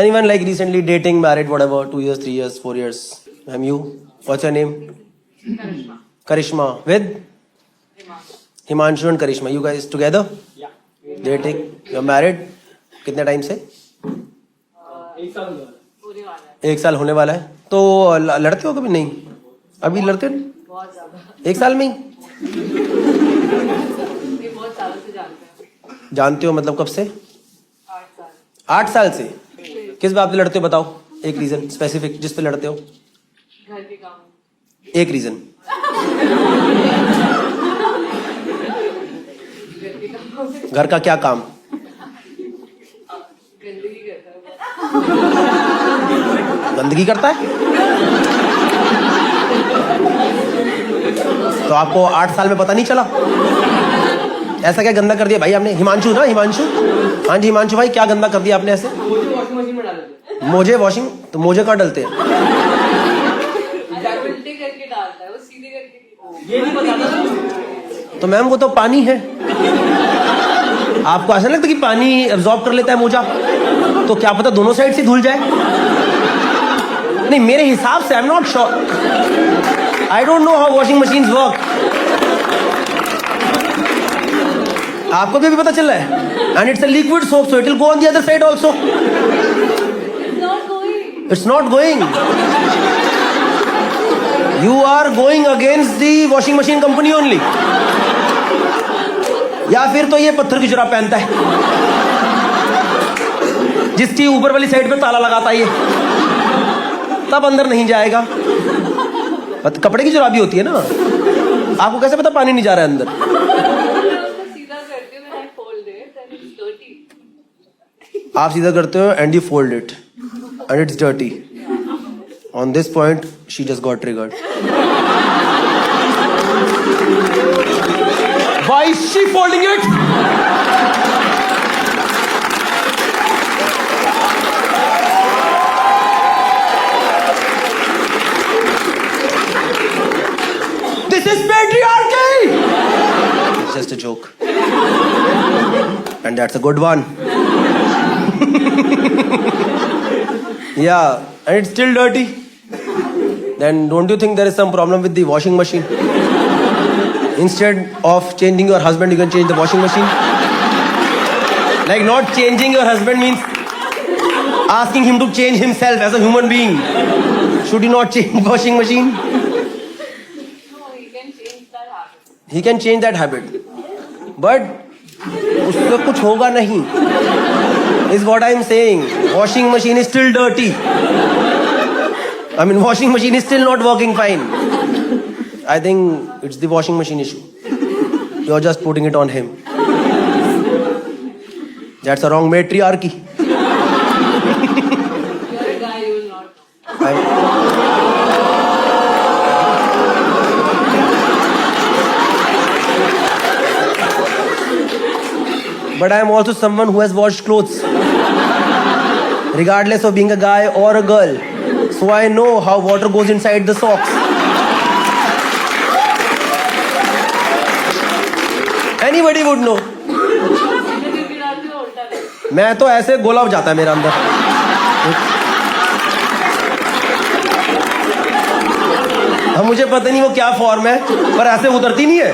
Anyone like recently dating, married, whatever, 2 years, 3 years, 4 years? I'm you. What's your name? Karishma. With? Himanshu and Karishma. You guys together? Yeah. Dating? You're married? कितने time से? 1 साल हुआ है। 1 साल होने वाला है। तो लड़ते हो कभी? नहीं अभी लड़ते नहीं? बहुत ज्यादा। 1 साल में ही? बहुत सालों से जानते हैं। जानते हो मतलब कब से? 8 साल। 8 साल से? किस बात पे लड़ते हो बताओ, एक रीजन स्पेसिफिक जिस पे लड़ते हो। घर के काम। एक रीजन। घर का क्या काम? गंदगी करता है। गंदगी करता है? तो आपको 8 साल में पता नहीं चला? ऐसा क्या गंदा कर दिया भाई आपने? हिमांशु ना, हिमांशु? हाँ जी हिमांशु भाई, क्या गंदा कर दिया आपने ऐसे? मुझे वॉशिंग मशीन में डाल देते। मोजे वॉशिंग? तो मोजे कहाँ डलते हैं? उल्टे करके डालता है, वो सीधे करके नहीं डालता। ये नहीं पता था। तो मैम वो तो पानी है। आपको ऐसा नहीं लगता कि पानी एब्जॉर्ब कर लेता है मोजा? तो क्या पता दोनों साइड से धुल जाए? नहीं मेरे हिसाब से, I am not sure, I don't know how washing machines work. आपको भी पता चल रहा है? And it's a liquid soap, so it will go on the other side also. It's not going. You are going against the washing machine company only. या फिर तो ये पत्थर की जुराब पहनता है जिसकी ऊपर वाली साइड पे ताला लगाता है ये, तब अंदर नहीं जाएगा। कपड़े की जुराबी होती है ना। आपको कैसे पता पानी नहीं जा रहा है अंदर? सीधा करते हो, I fold it and it's dirty. आप सीधा करते हो and you fold it and it's dirty. On this point she just got triggered. Why is she folding it? This is patriarchy! It's just a joke. And that's a good one. Yeah, and it's still dirty. Then don't you think there is some problem with the washing machine? Instead of changing your husband, you can change the washing machine. Like not changing your husband means asking him to change himself as a human being. Should you not change washing machine? No, he can change that habit. He can change that habit. But उससे कुछ होगा नहीं. Is what I am saying. Washing machine is still dirty. I mean, washing machine is still not working fine. I think it's the washing machine issue. You're just putting it on him. That's a wrong matriarchy. You're a guy, you will not know. But I am also someone who has washed clothes, regardless of being a guy or a girl. So I know how water goes inside the socks. Anybody would know. मैं तो ऐसे गोला हो जाता है मेरा अंदर। अब मुझे पता नहीं वो क्या फॉर्म है, पर ऐसे उतरती नहीं है।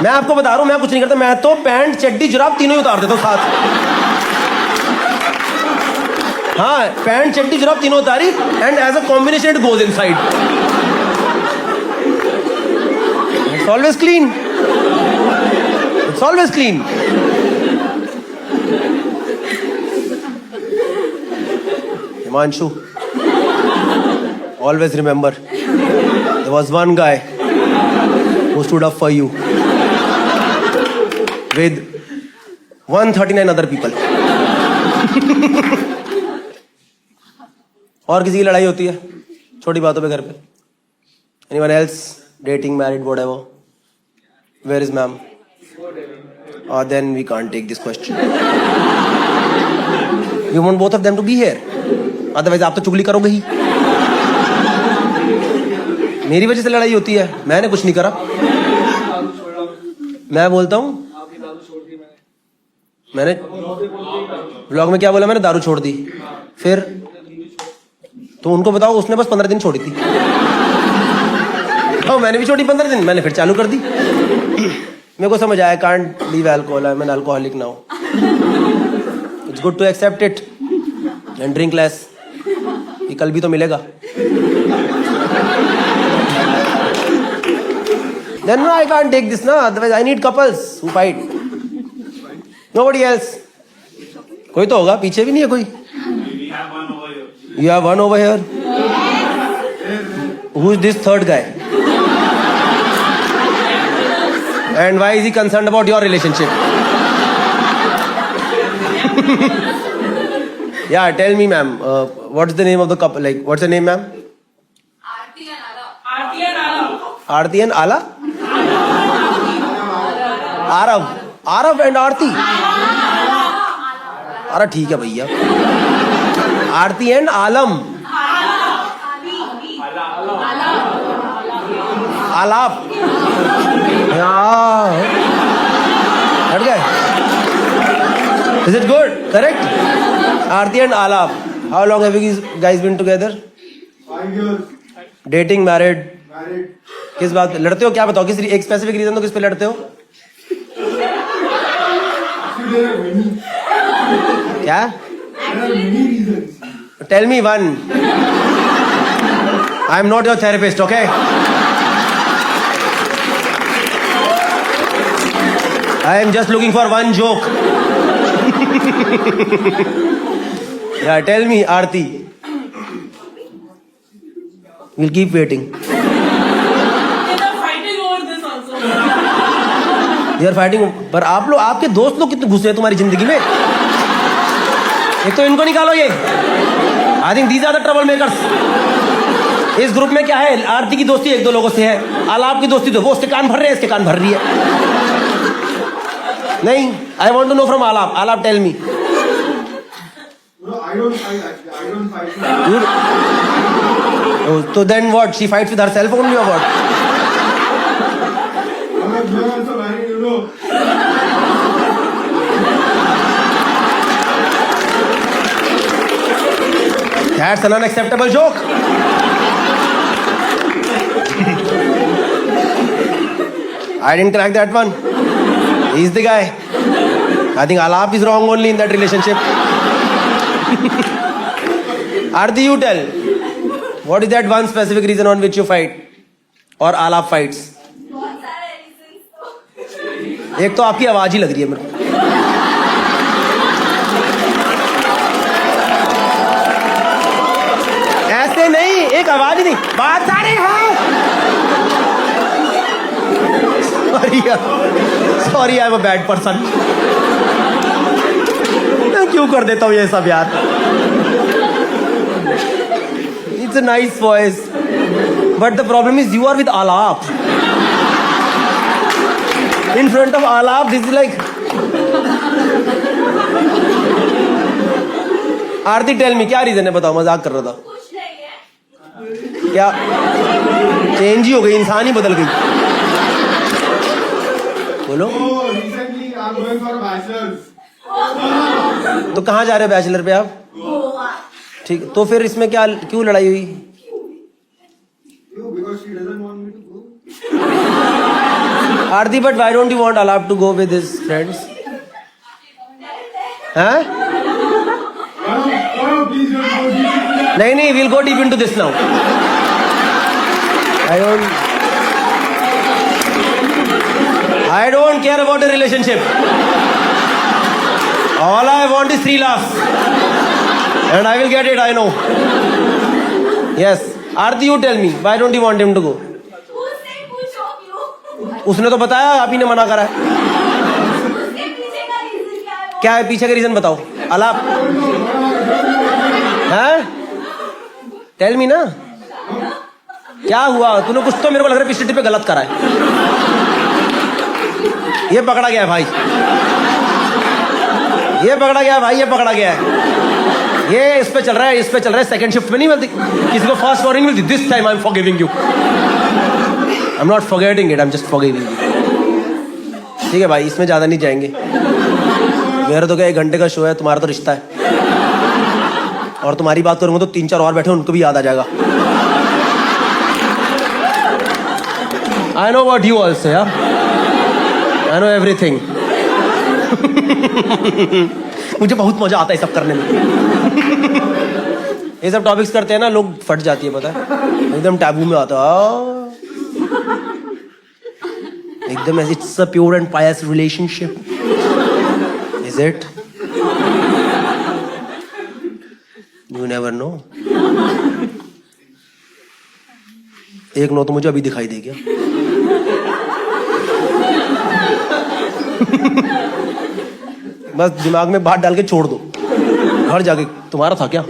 मैं आपको बता रहा हूँ, मैं कुछ नहीं करता, मैं तो पैंट चड्डी जुराब तीनों ही उतार देता हूँ साथ। हाँ, पैंट चड्डी जुराब तीनों उतारी and as a combination it goes inside. It's always clean. It's always clean. Himanshu, always remember, there was one guy who stood up for you with 139 other people. और किसी की लड़ाई होती है छोटी बातों पे घर पे? Anyone else? Dating, married, whatever? Where is ma'am? Then we can't take this question. You want both of them to be here. Otherwise आप तो चुगली करोगे ही। मेरी वजह से लड़ाई होती है, मैंने कुछ नहीं करा। मैं बोलता हूँ मैंने व्लॉग में क्या बोला? मैंने दारू छोड़ दी। फिर तो उनको बताओ, उसने बस 15 दिन छोड़ी थी। हाँ मैंने भी छोड़ी 15 दिन, मैंने फिर चालू कर दी। मेरे को समझ आया can't leave alcohol, I am an alcoholic now. It's good to accept it and drink less. ये कल भी तो मिलेगा। Then no, I can't take this, na. Otherwise, I need couples who fight. Nobody else. कोई तो होगा, पीछे भी नहीं है कोई। You have one over here. Who is this third guy? And why is he concerned about your relationship? Yeah, tell me, ma'am. What's the name of the couple? Like, what's the name, ma'am? Aarti and Ara. Aarti and Ala? Arav. Arav and Aarti. अरे ठीक है भैया। आरती and आलम। आलाप। हट गए। Is it good? Correct? Aarti and Alap. How long have you guys been together? 5 years. Dating, married? Married. किस बात पे लड़ते हो, क्या बताओ, किस एक स्पेसिफिक रीजन तो किस पे लड़ते हो? There are many. क्या? There are many reasons. Tell me one. I am not your therapist, okay? I am just looking for one joke. Yeah, tell me, Aarti. We'll keep waiting. They are fighting. पर आप लोग, आपके दोस्त लोग कितने घुसे हैं तुम्हारी जिंदगी में? एक तो इनको निकालो ये। I think these are the trouble makers. इस ग्रुप में क्या है? आरती की दोस्ती 1-2 लोगों से है, आलाप की दोस्ती तो वो उसके कान भर रहे हैं, इसके कान भर रही है। नहीं, I want to know from आलाप। आलाप, tell me. No, I don't fight actually. I don't fight. Oh, so then what? She fights with herself only or what? I'm also married, you know. That's an unacceptable joke. I didn't crack that one. He's the guy. I think Alap is wrong only in that relationship. Aarti, you tell. What is that one specific reason on which you fight? Or Alap fights? एक तो आपकी आवाज ही लग रही है मेरे को। ऐसे नहीं, एक आवाज ही नहीं, बात सारे हैं। Sorry, I am a bad person. मैं क्यों कर देता हूँ ये सब यार? It's a nice voice, but the problem is you are with Alap. In front of Alap, this is like. Aarti, tell me, क्या रीजन है, बताओ, मजाक कर रहा था। क्या चेंज ही हो गई, इंसान ही बदल गई। बोलो। Oh, recently I'm going for bachelors. तो कहाँ जा रहे हो बैचलर पे आप? ठीक, तो फिर इसमें क्या, क्यों लड़ाई हुई? Because she doesn't want me to go. Aarti, but why don't you want Alap to go with his friends? Huh? Oh, please don't go deep into that. नहीं, we'll go deep into this now. I don't care about a relationship. All I want is 3 laughs. And I will get it, I know. Yes. Aarti, you tell me, why don't you want him to go? उसने तो बताया, आप ही ने मना करा है। क्या है पीछे का रीजन, बताओ। अलाप, हैं? टेल मी ना, क्या हुआ? तूने कुछ तो, मेरे को लग रहा है पिछले ट्रिप पे गलत करा है। ये पकड़ा गया है भाई, ये पकड़ा गया है भाई, ये पकड़ा गया है। ये इस पे चल रहा है, इस पे चल रहा है। सेकंड शिफ्ट में नहीं मिलती किसी को, फर्स्ट वार्निंग मिलती। This time I am forgiving you. I'm not forgetting it, I'm just forgiving you. ठीक है भाई, इसमें ज़्यादा नहीं जाएंगे। मेरा तो क्या 1 घंटे का शो है, तुम्हारा तो रिश्ता है। और तुम्हारी बात करूंगा तो 3-4 और बैठे उनको भी याद आ जाएगा. I know what you all say, yeah? I know everything. मुझे बहुत मजा आता है सब करने में. ये सब टॉपिक्स करते हैं ना लोग फट जाती है, पता है, एकदम टैबू में आता है. एकदम ऐसे it's a pure and Payas relationship. Is it? You never know. एक नो तो मुझे अभी दिखाई दे गया. बस दिमाग में बात डाल के छोड़ दो. घर जाके तुम्हारा था क्या?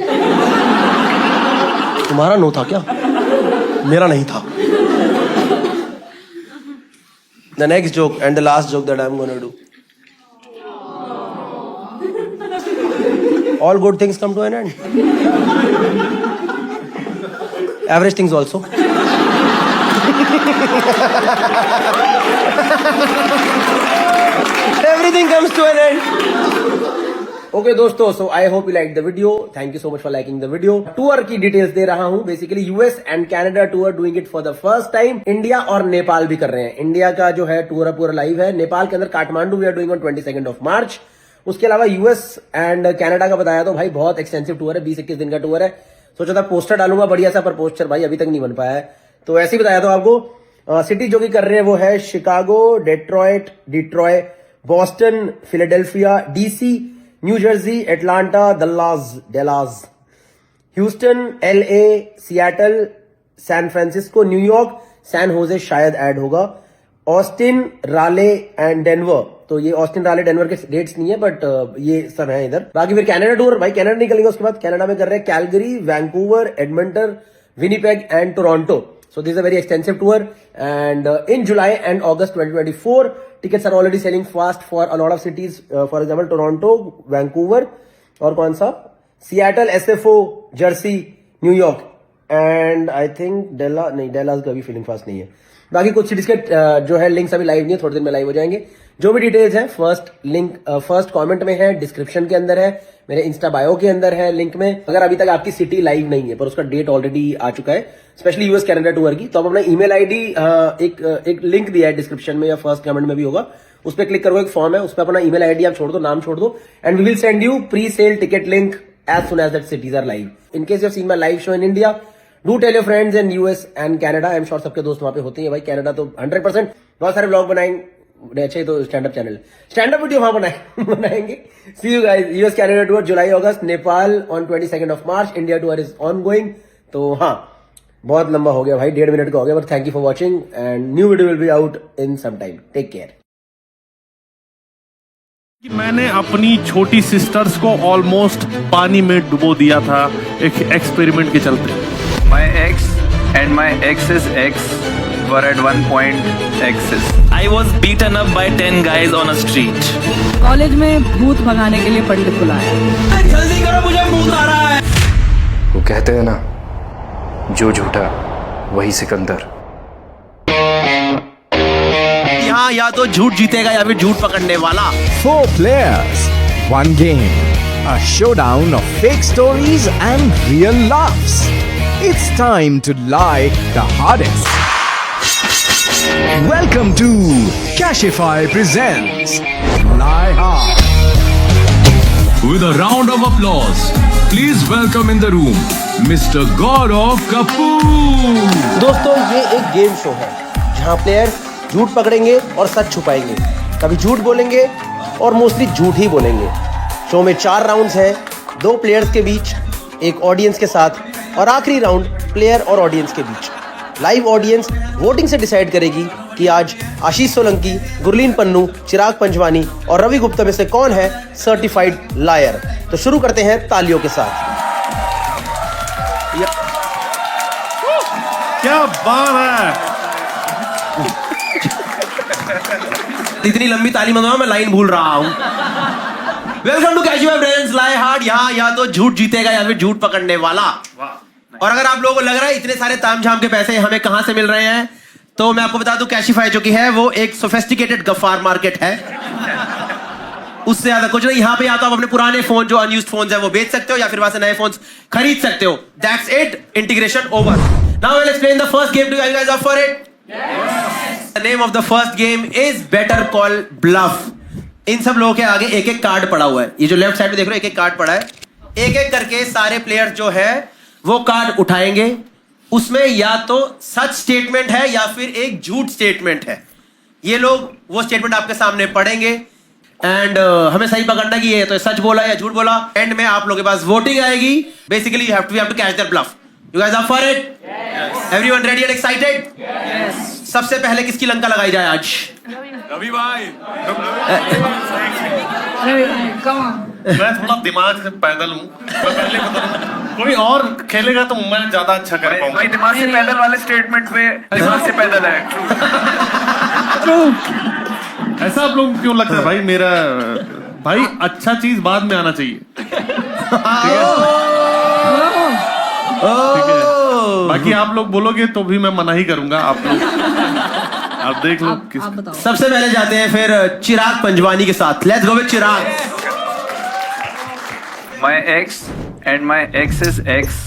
तुम्हारा नो था क्या? मेरा नहीं था. The next joke and the last joke that I'm gonna do. All good things come to an end. Average things also. Everything comes to an end. Okay दोस्तों, so I hope you liked the video. Thank you so much for liking the video. Tour की details दे रहा हूँ. Basically US and Canada tour doing it for the first time. India और नेपाल भी कर रहे हैं. India का जो है टूर पूरा लाइव है. नेपाल के अंदर Kathmandu we are doing on 22 of March. उसके अलावा यूएस एंड कनाडा का बताया तो भाई बहुत एक्सटेंसिव टूर है. 20-21 दिन का टूर है. सोचा था पोस्टर डालूंगा बढ़िया सा, पर पोस्टर भाई अभी तक नहीं बन पाया है. तो ऐसे ही बताया तो आपको. सिटी जो कि कर रहे हैं वो है Chicago, Detroit, Boston, Philadelphia, DC, New Jersey, Atlanta, Dallas, Houston, LA, Seattle, San Francisco, New York, San Jose शायद ऐड होगा, ऑस्टिन, राले एंड डेनवर. तो ये ऑस्टिन, राले, डेनवर के डेट्स नहीं है, बट ये सब है इधर. बाकी फिर कनाडा टूर, भाई कनाडा निकलेंगे. उसके बाद कनाडा में कर रहे हैं Calgary, Vancouver, Edmonton, Winnipeg and Toronto. So this is a very extensive tour, and in July and August 2024, tickets are already selling fast for a lot of cities. For example, Toronto, Vancouver, और कौन सा? Seattle, SFO, Jersey, New York, and I think Dallas का भी feeling fast नहीं है. बाकी कुछ cities के जो है लिंक्स अभी लाइव नहीं है, थोड़ी देर में लाइव हो जाएंगे. जो भी डिटेल्स है फर्स्ट कमेंट में है, डिस्क्रिप्शन के अंदर है, मेरे इंस्टा बायो के अंदर है लिंक में. अगर अभी तक आपकी सिटी लाइव नहीं है पर उसका डेट ऑलरेडी आ चुका है, स्पेशली यूएस कनाडा टूर की, तो आप अपना ईमेल आईडी एक लिंक दिया है डिस्क्रिप्शन में या फर्स्ट कमेंट में भी होगा, उस पर क्लिक करो. एक फॉर्म है, उस पर अपना ईमेल आईडी आप छोड़ दो, नाम छोड़ दो, and we will send you pre sale ticket link as soon as that cities are live. In case you have seen my live show in India, do tell your friends in US and Canada. I am sure सबके दोस्त वहां पे होते हैं भाई. Canada तो 100%. बहुत सारे ब्लॉग बनाएंगे. अच्छे तो stand up channel, stand up video वहां बनाएंगे. See you guys. US Canada tour July August, Nepal on 22 of March, India tour is on going. तो हाँ, बहुत लंबा हो गया भाई, 1.5 मिनट का हो गया, but thank you for watching and new video will be out in some time. Take care. मैंने अपनी छोटी सिस्टर्स को ऑलमोस्ट पानी में डुबो दिया था एक एक्सपेरिमेंट के चलते. My ex and my ex's ex were at one point exes. I was beaten up by 10 guys on a street. College में भूत भगाने के लिए पंडित बुलाया. जल्दी करो, मुझे भूत आ रहा है. वो कहते हैं ना, जो झूठा वही सिकंदर. यहाँ या तो झूठ जीतेगा या फिर झूठ पकड़ने वाला. 4 players, 1 game. A showdown of fake stories and real laughs. It's time to lie the hardest. Welcome to Cashify presents Lie Hard. With a round of applause, please welcome in the room Mr. Gaurav Kapoor. दोस्तों, ये एक game show है जहाँ player झूठ पकड़ेंगे और सच छुपाएंगे. कभी झूठ बोलेंगे और मोस्टली झूठ ही बोलेंगे. शो में 4 राउंड्स है, 2 प्लेयर्स के बीच, एक ऑडियंस के साथ, और आखिरी राउंड प्लेयर और ऑडियंस के बीच. लाइव ऑडियंस वोटिंग से डिसाइड करेगी कि आज आशीष सोलंकी, गुरलीन पन्नू, चिराग पंजवानी और रवि गुप्ता में से कौन है सर्टिफाइड लायर. तो शुरू करते हैं तालियों के साथ. क्या बात है. इतनी लंबी ताली मंगवाओ, मैं लाइन भूल रहा हूं. वेलकम टू कैशिफाई प्रेजेंट्स लाए हार्ड. यहाँ या तो झूठ जीतेगा या फिर झूठ पकड़ने वाला. और अगर आप लोगों को लग रहा है इतने सारे तामझाम के पैसे हमें कहां से मिल रहे हैं, तो मैं आपको बता दूं कैशिफाई जो कि है वो एक सोफिस्टिकेटेड गफ्फार मार्केट है. उससे ज्यादा कुछ नहीं। यहाँ पे या तो आप अपने पुराने फोन जो अनयूज्ड फोन्स है वो बेच सकते हो या फिर वहां से नए फोन्स खरीद सकते हो। That's it, integration over. Now I will explain the first game to you guys. Up for it? The name of the first game is better call bluff. इन सब लोगों के आगे एक एक कार्ड पड़ा हुआ है। ये जो लेफ्ट साइड में देख रहे हो एक एक कार्ड पड़ा है। एक एक करके सारे प्लेयर्स जो है वो कार्ड उठाएंगे। उसमें या तो सच स्टेटमेंट है या फिर एक झूठ स्टेटमेंट है। ये लोग वो स्टेटमेंट आपके सामने पढ़ेंगे एंड हमें सही पकड़ना कि ये तो सच बोला या झूठ बोला। एंड में आप लोगों के पास वोटिंग आएगी। Basically you have to catch their bluff. You guys up for it? Everyone ready and excited? सबसे पहले किसकी लंका लगाई जाए आज? रवि भाई। मैं थोड़ा दिमाग से पैदल हूँ, मैं पहले बता दूं। कोई और खेलेगा तो मैं ज्यादा अच्छा कर पाऊंगा। भाई दिमाग से पैदल वाले स्टेटमेंट पे दिमाग से पैदल है। ऐसा आप लोग क्यों लगता है भाई? मेरा भाई अच्छा चीज बाद में आना चाहिए। ठीक है, बाकी आप लोग बोलोगे तो भी मैं मना ही करूंगा। आप लोग आप देख लो। आप बताओ। सबसे पहले जाते हैं फिर चिराग पंजवानी के साथ। Let's go with Chirag. My ex and my ex's ex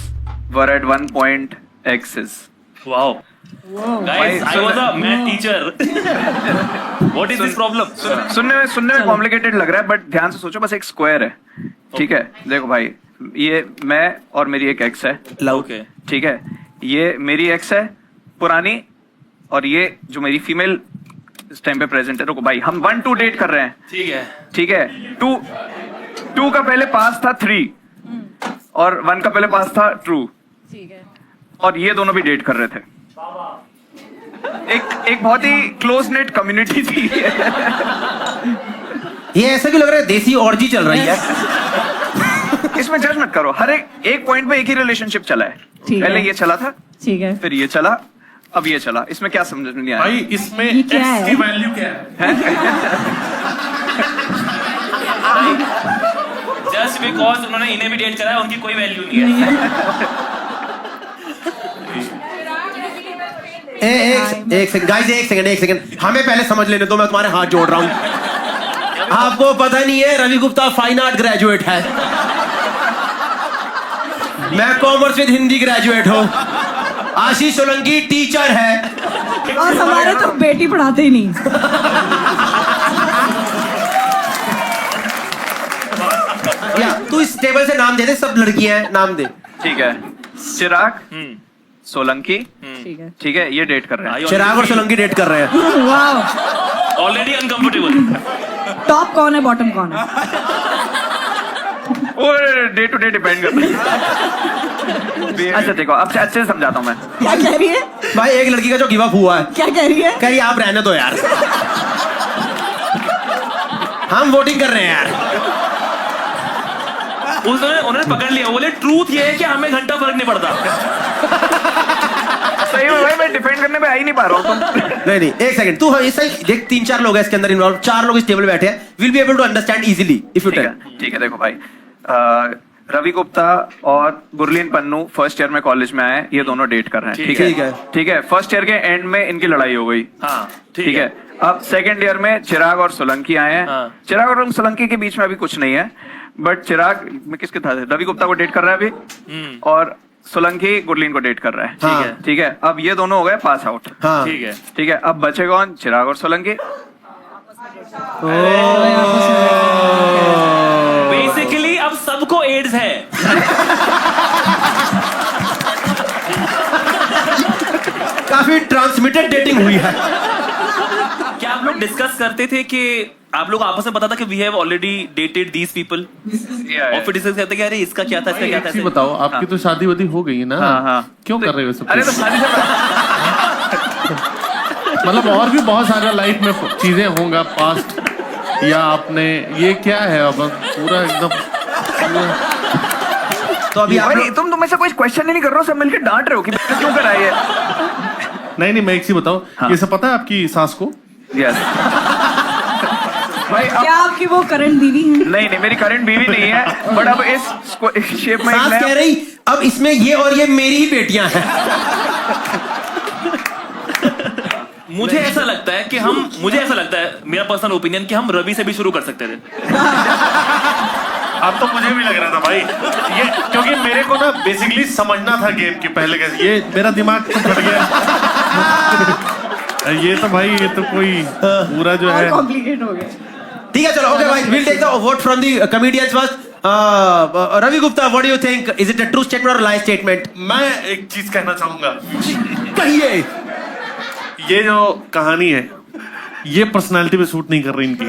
were at one point exes. Wow. Guys, I was a math teacher. What is this problem? सुनने में कॉम्प्लिकेटेड लग रहा है बट ध्यान से सोचो, बस एक स्क्वायर है। ठीक है, देखो भाई, ये मैं और मेरी एक एक्स है। Okay. ठीक है, ये मेरी एक्स है पुरानी और ये जो मेरी फीमेल इस टाइम पे प्रेजेंट है। रुको भाई, हम 1-2 डेट कर रहे हैं। ठीक है। ठीक है, 2 का पहले पास था 3 और 1 का पहले पास था ट्रू। ठीक है। और ये दोनों भी डेट कर रहे थे। एक बहुत ही क्लोज नेट कम्युनिटी थी। ये ऐसा क्यों लग रहा है देसी ऑर्जी चल रही है? इसमें जज मत करो, हर एक पॉइंट पे एक ही रिलेशनशिप चला है। पहले ये चला था, ठीक है, फिर ये चला, अब ये चला। इसमें क्या समझ नहीं आया भाई? इसमें ये क्या X है? की वैल्यू क्या है? जस्ट बिकॉज उन्होंने इन्हें भी डेट करा है, उनकी कोई वैल्यू नहीं है। एक सेकंड गाइस, एक सेकंड हमें पहले समझ लेने दो। मैं तुम्हारे हाथ जोड़ रहा हूं। आपको पता नहीं है Ravi Gupta fine art graduate है, मैं कॉमर्स विद हिंदी ग्रेजुएट हूँ। आशीष सोलंकी टीचर है और हमारे तो बेटी पढ़ाते ही नहीं। या तू इस टेबल से नाम दे दे, सब लड़कियां हैं, नाम दे। ठीक है, चिराग, सोलंकी, ठीक है, ठीक है, ये डेट कर रहे हैं। चिराग और सोलंकी डेट कर रहे हैं। वाह। Already uncomfortable. टॉप कौन है, बॉटम कौन है? वो डे टू डे डिपेंड करता है। अच्छा देखो, अब अच्छे से समझाता हूँ मैं। क्या कह रही है? भाई एक लड़की का जो गिव अप हुआ है, क्या कह रही है? कह रही आप रहने दो यार, हम वोटिंग कर रहे हैं यार। उन्होंने पकड़ लिया, बोले ट्रूथ ये है कि हमें घंटा फर्क नहीं पड़ता। सही में भाई, मैं डिफेंड करने पे आ ही नहीं पा रहा हूँ। नहीं एक सेकंड, तू ऐसा देख, 3-4 लोग हैं इसके अंदर इन्वॉल्व, 4 लोग इस टेबल बैठे हैं। Will be able to understand easily if you tell. ठीक है, देखो भाई, रवि गुप्ता और गुरलीन पन्नू फर्स्ट ईयर में कॉलेज में आए, ये दोनों डेट कर रहे हैं। ठीक है, फर्स्ट ईयर के एंड में इनकी लड़ाई हो गई। हाँ, ठीक है। अब सेकंड ईयर में चिराग और सोलंकी आए हैं। हाँ। चिराग और सोलंकी के बीच में अभी कुछ नहीं है, बट चिराग में किसके था, रवि गुप्ता को डेट कर रहा है अभी, और सोलंकी गुरलीन को डेट कर रहा है। हाँ। ठीक है, अब ये दोनों हो गए पास आउट। हाँ। ठीक है, अब बचे कौन? चिराग और सोलंकी। बेसिकली अब सबको एड्स है। काफी ट्रांसमिटेड डेटिंग हुई है। क्या आप लोग डिस्कस करते थे कि आप लोग आपस में पता था कि we have already dated these people, और फिर डिस्कस करते कि अरे इसका क्या था, इसका क्या था? बताओ, आपकी तो शादी वादी हो गई है ना? हाँ। क्यों कर रहे हो सब? अरे तो शादी से मतलब और भी बहुत सारा लाइफ में चीजें होंगे पास्ट, या आपने ये क्या है अब पूरा एकदम तो अभी आप तुम में से कोई क्वेश्चन ही नहीं कर रहे हो, सब मिलकर डांट रहे हो कि क्यों कराई है। नहीं मैं एक चीज बताओ, ये सब पता है आपकी सास को? यस भाई, क्या आपकी वो करंट बीवी है? नहीं मेरी करंट बीवी नहीं है, बट अब इस शेप में सास कह रही अब इसमें ये और ये मेरी ही बेटियां हैं। मुझे ऐसा लगता है कि मुझे ऐसा लगता है, मेरा पर्सनल ओपिनियन, कि हम रवि से भी शुरू कर सकते थे। अब तो मुझे भी लग रहा था भाई ये, क्योंकि मेरे को ना बेसिकली समझना था गेम के पहले कैसे, ये मेरा दिमाग तो फट गया। ये तो भाई ये तो कोई पूरा जो है कॉम्प्लिकेट हो गया। ठीक है चलो, ओके भाई, we'll take the vote from the comedians first. Ravi Gupta, what do you think? Is it a true statement or a lie statement? मैं एक चीज कहना चाहूंगा। कहिए। ये जो कहानी है ये पर्सनालिटी पे सूट नहीं कर रही इनकी,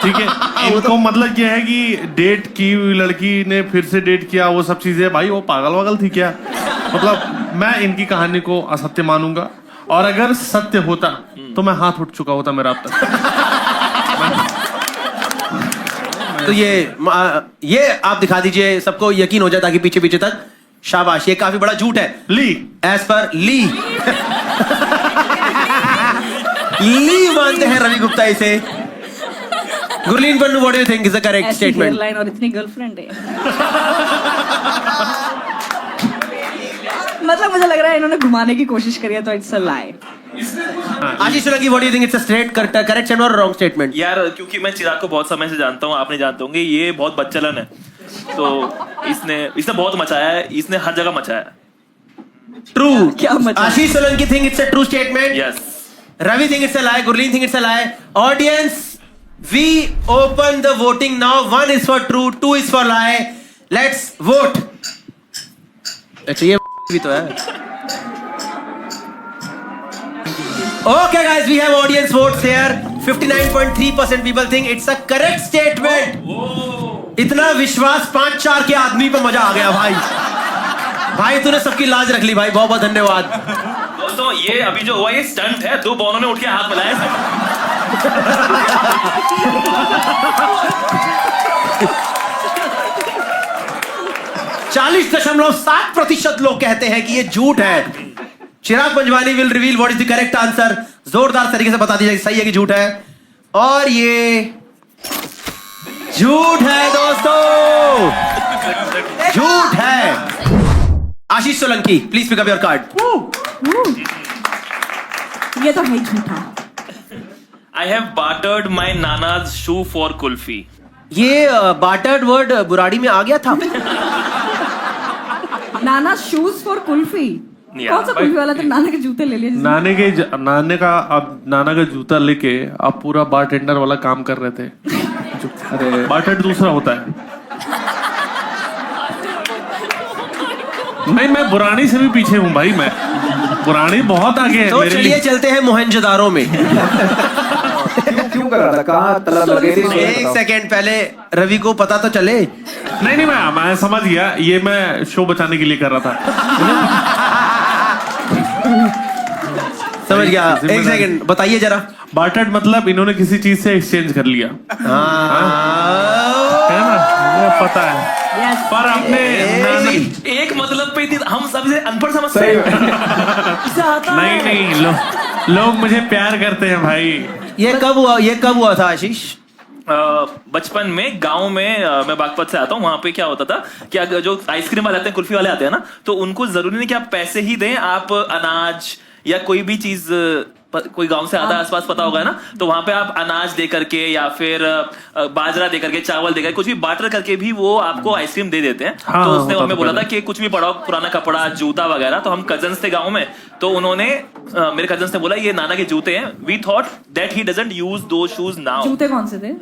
ठीक है। इनको मतलब ये है कि डेट की लड़की ने फिर से डेट किया, वो सब चीजें, भाई वो पागल वागल थी क्या? मतलब मैं इनकी कहानी को असत्य मानूंगा, और अगर सत्य होता तो मैं हाथ उठ चुका होता मेरा अब तक। तो ये आप दिखा दीजिए, सबको यकीन हो जाए ताकि पीछे पीछे तक। शाबाश, ये काफी बड़ा झूठ है। ली एज पर ली ली मानते हैं रवि गुप्ता इसे। Gurleen Pannu, what do you think is the correct statement? Line और इतनी गर्लफ्रेंड है। मतलब मुझे लग रहा है इन्होंने घुमाने की कोशिश करी है, तो it's a lie. Ashish Solanki, what do you think it's a straight correct statement और रॉन्ग स्टेटमेंट? यार क्योंकि मैं चिराग को बहुत समय से जानता हूँ, आपने जानते होंगे, ये बहुत बच्चलन है, तो इसने बहुत मचाया है, इसने हर जगह मचाया है। ट्रू। क्या मचाया? Ashish Solanki think it's a true statement. Yes. Ravi think it's a lie. Gurleen think it's a lie. Audience, we open the voting now. 1 is for true, 2 is for lie. Let's vote. अच्छा ये भी तो है. Okay guys, we have audience votes here. 59.3% people think it's a correct statement. इतना विश्वास 5-4 के आदमी पे मजा आ गया भाई. भाई तूने सबकी लाज रख ली भाई, बहुत बहुत धन्यवाद. दोस्तों ये अभी जो हुआ ये स्टंट है, 2 बॉलों ने उठ के हाथ मिलाया। 40.7% लोग कहते हैं कि ये झूठ है. Chirag Panjwani will reveal what is the correct answer. जोरदार तरीके से बता दीजिए सही है कि झूठ है. और ये झूठ है दोस्तों, झूठ है. Ashish Solanki, please pick up your card. ये तो है झूठा. I have bartered my nana's shoe for kulfi. ये बार्टर्ड वर्ड बुराड़ी में आ गया था. नाना शूज फॉर कुल्फी. कौन सा कुल्फी वाला था? नाना के जूते ले लिए. नाना का जूता लेके आप पूरा बारटेंडर वाला काम कर रहे थे. अरे बारटेंडर दूसरा होता है. नहीं, मैं बुरानी से भी पीछे हूँ भाई. मैं बुरानी बहुत आगे है. तो चलिए चलते हैं मोहनजोदारो में. क्यों कर रहा था? कहाँ तलब लगे थी? एक सेकेंड पहले रवि को पता तो चले. नहीं, मैं समझ गया. ये मैं शो बचाने के लिए कर रहा था. समझ गया. एक सेकेंड बताइए जरा. बार्टेड मतलब इन्होंने किसी चीज से एक्सचेंज कर लिया. है ना? पता है. पर आपने एक मतलब पे थी, हम सबसे अनपढ़ समझते हैं. नहीं, लोग मुझे प्यार करते हैं भाई. ये कब हुआ था आशीष? बचपन में गांव में, मैं बागपत से आता हूँ, वहां पे क्या होता था कि अगर जो आइसक्रीम वाले आते हैं, कुल्फी वाले आते हैं ना, तो उनको जरूरी नहीं कि आप पैसे ही दें, आप अनाज या कोई भी चीज, कोई गांव से आता है आसपास पता होगा ना, तो वहां पे आप अनाज दे करके या फिर बाजरा दे करके, चावल दे करके, कुछ भी बार्टर करके भी वो आपको आइसक्रीम दे देते हैं. तो उसने हमें बोला था कि कुछ भी पड़ा, पुराना कपड़ा, जूता वगैरह. तो हम कजन्स थे गांव में, तो उन्होंने मेरे कजन्स ने बोला ये नाना के जूते हैं. We thought that he doesn't use those shoes now. जूते कौन से थे?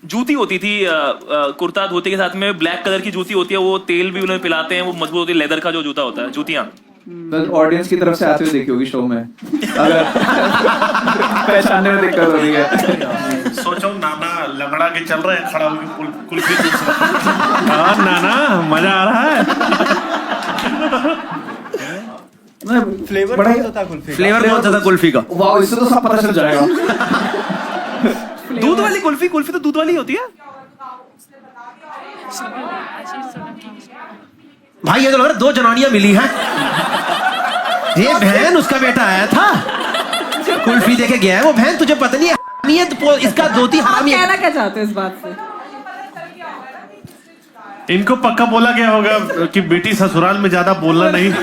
जूती होती थी, कुर्ता धोती के साथ में ब्लैक कलर की जूती होती है, वो तेल भी उन्हें पिलाते हैं, वो मजबूत होती है, लेदर का जो जूता होता है, जूतियां. ऑडियंस की तरफ से आते हुए देखी होगी शो में. अगर पहचानने में दिक्कत हो रही है. सोचो नाना लंगड़ा के चल रहे हैं, खड़ा होकर कुल्फी जूस. नाना मजा आ रहा है. फ्लेवर बहुत था कुल्फी का. वाह, इससे तो सब पता चल जाएगा. दूध वाली कुल्फी तो दूध वाली होती है भाई. ये तो लग रहा है 2 जनानियां मिली हैं. ये बहन उसका बेटा आया था, कुल्फी देके गया है. वो बहन तुझे पता नहीं है तो इसका धोती हरामी है. कहना क्या चाहते हो इस बात से? इनको पक्का बोला गया होगा कि बेटी ससुराल में ज्यादा बोलना नहीं.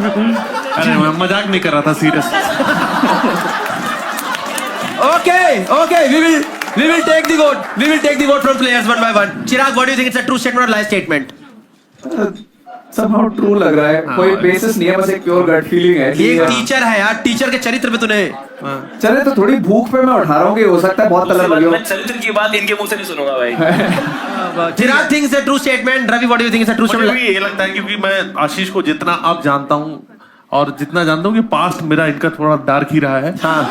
अरे मैं मजाक नहीं कर रहा था, serious. Okay, we will take the vote. We will take the vote from players one by one. Chirag, what do you think? It's a true statement or lie statement? somehow true लग रहा है, कोई basis नहीं है, बस एक pure gut feeling है। ये एक टीचर है यार, टीचर के चरित्र पे तूने चले तो थोड़ी भूख पे मैं उठा रहा हूँ कि हो सकता है बहुत कलर लगे हो। मैं चरित्र की बात इनके मुंह से नहीं सुनूंगा भाई। Chirag thinks it's a true statement. Ravi, what do you think it's a true मुझे स्टेटमेंट? भी ये लगता है, क्योंकि मैं आशीष को जितना अब जानता हूँ और जितना जानता हूँ कि पास्ट मेरा इनका थोड़ा डार्क ही रहा है। हाँ,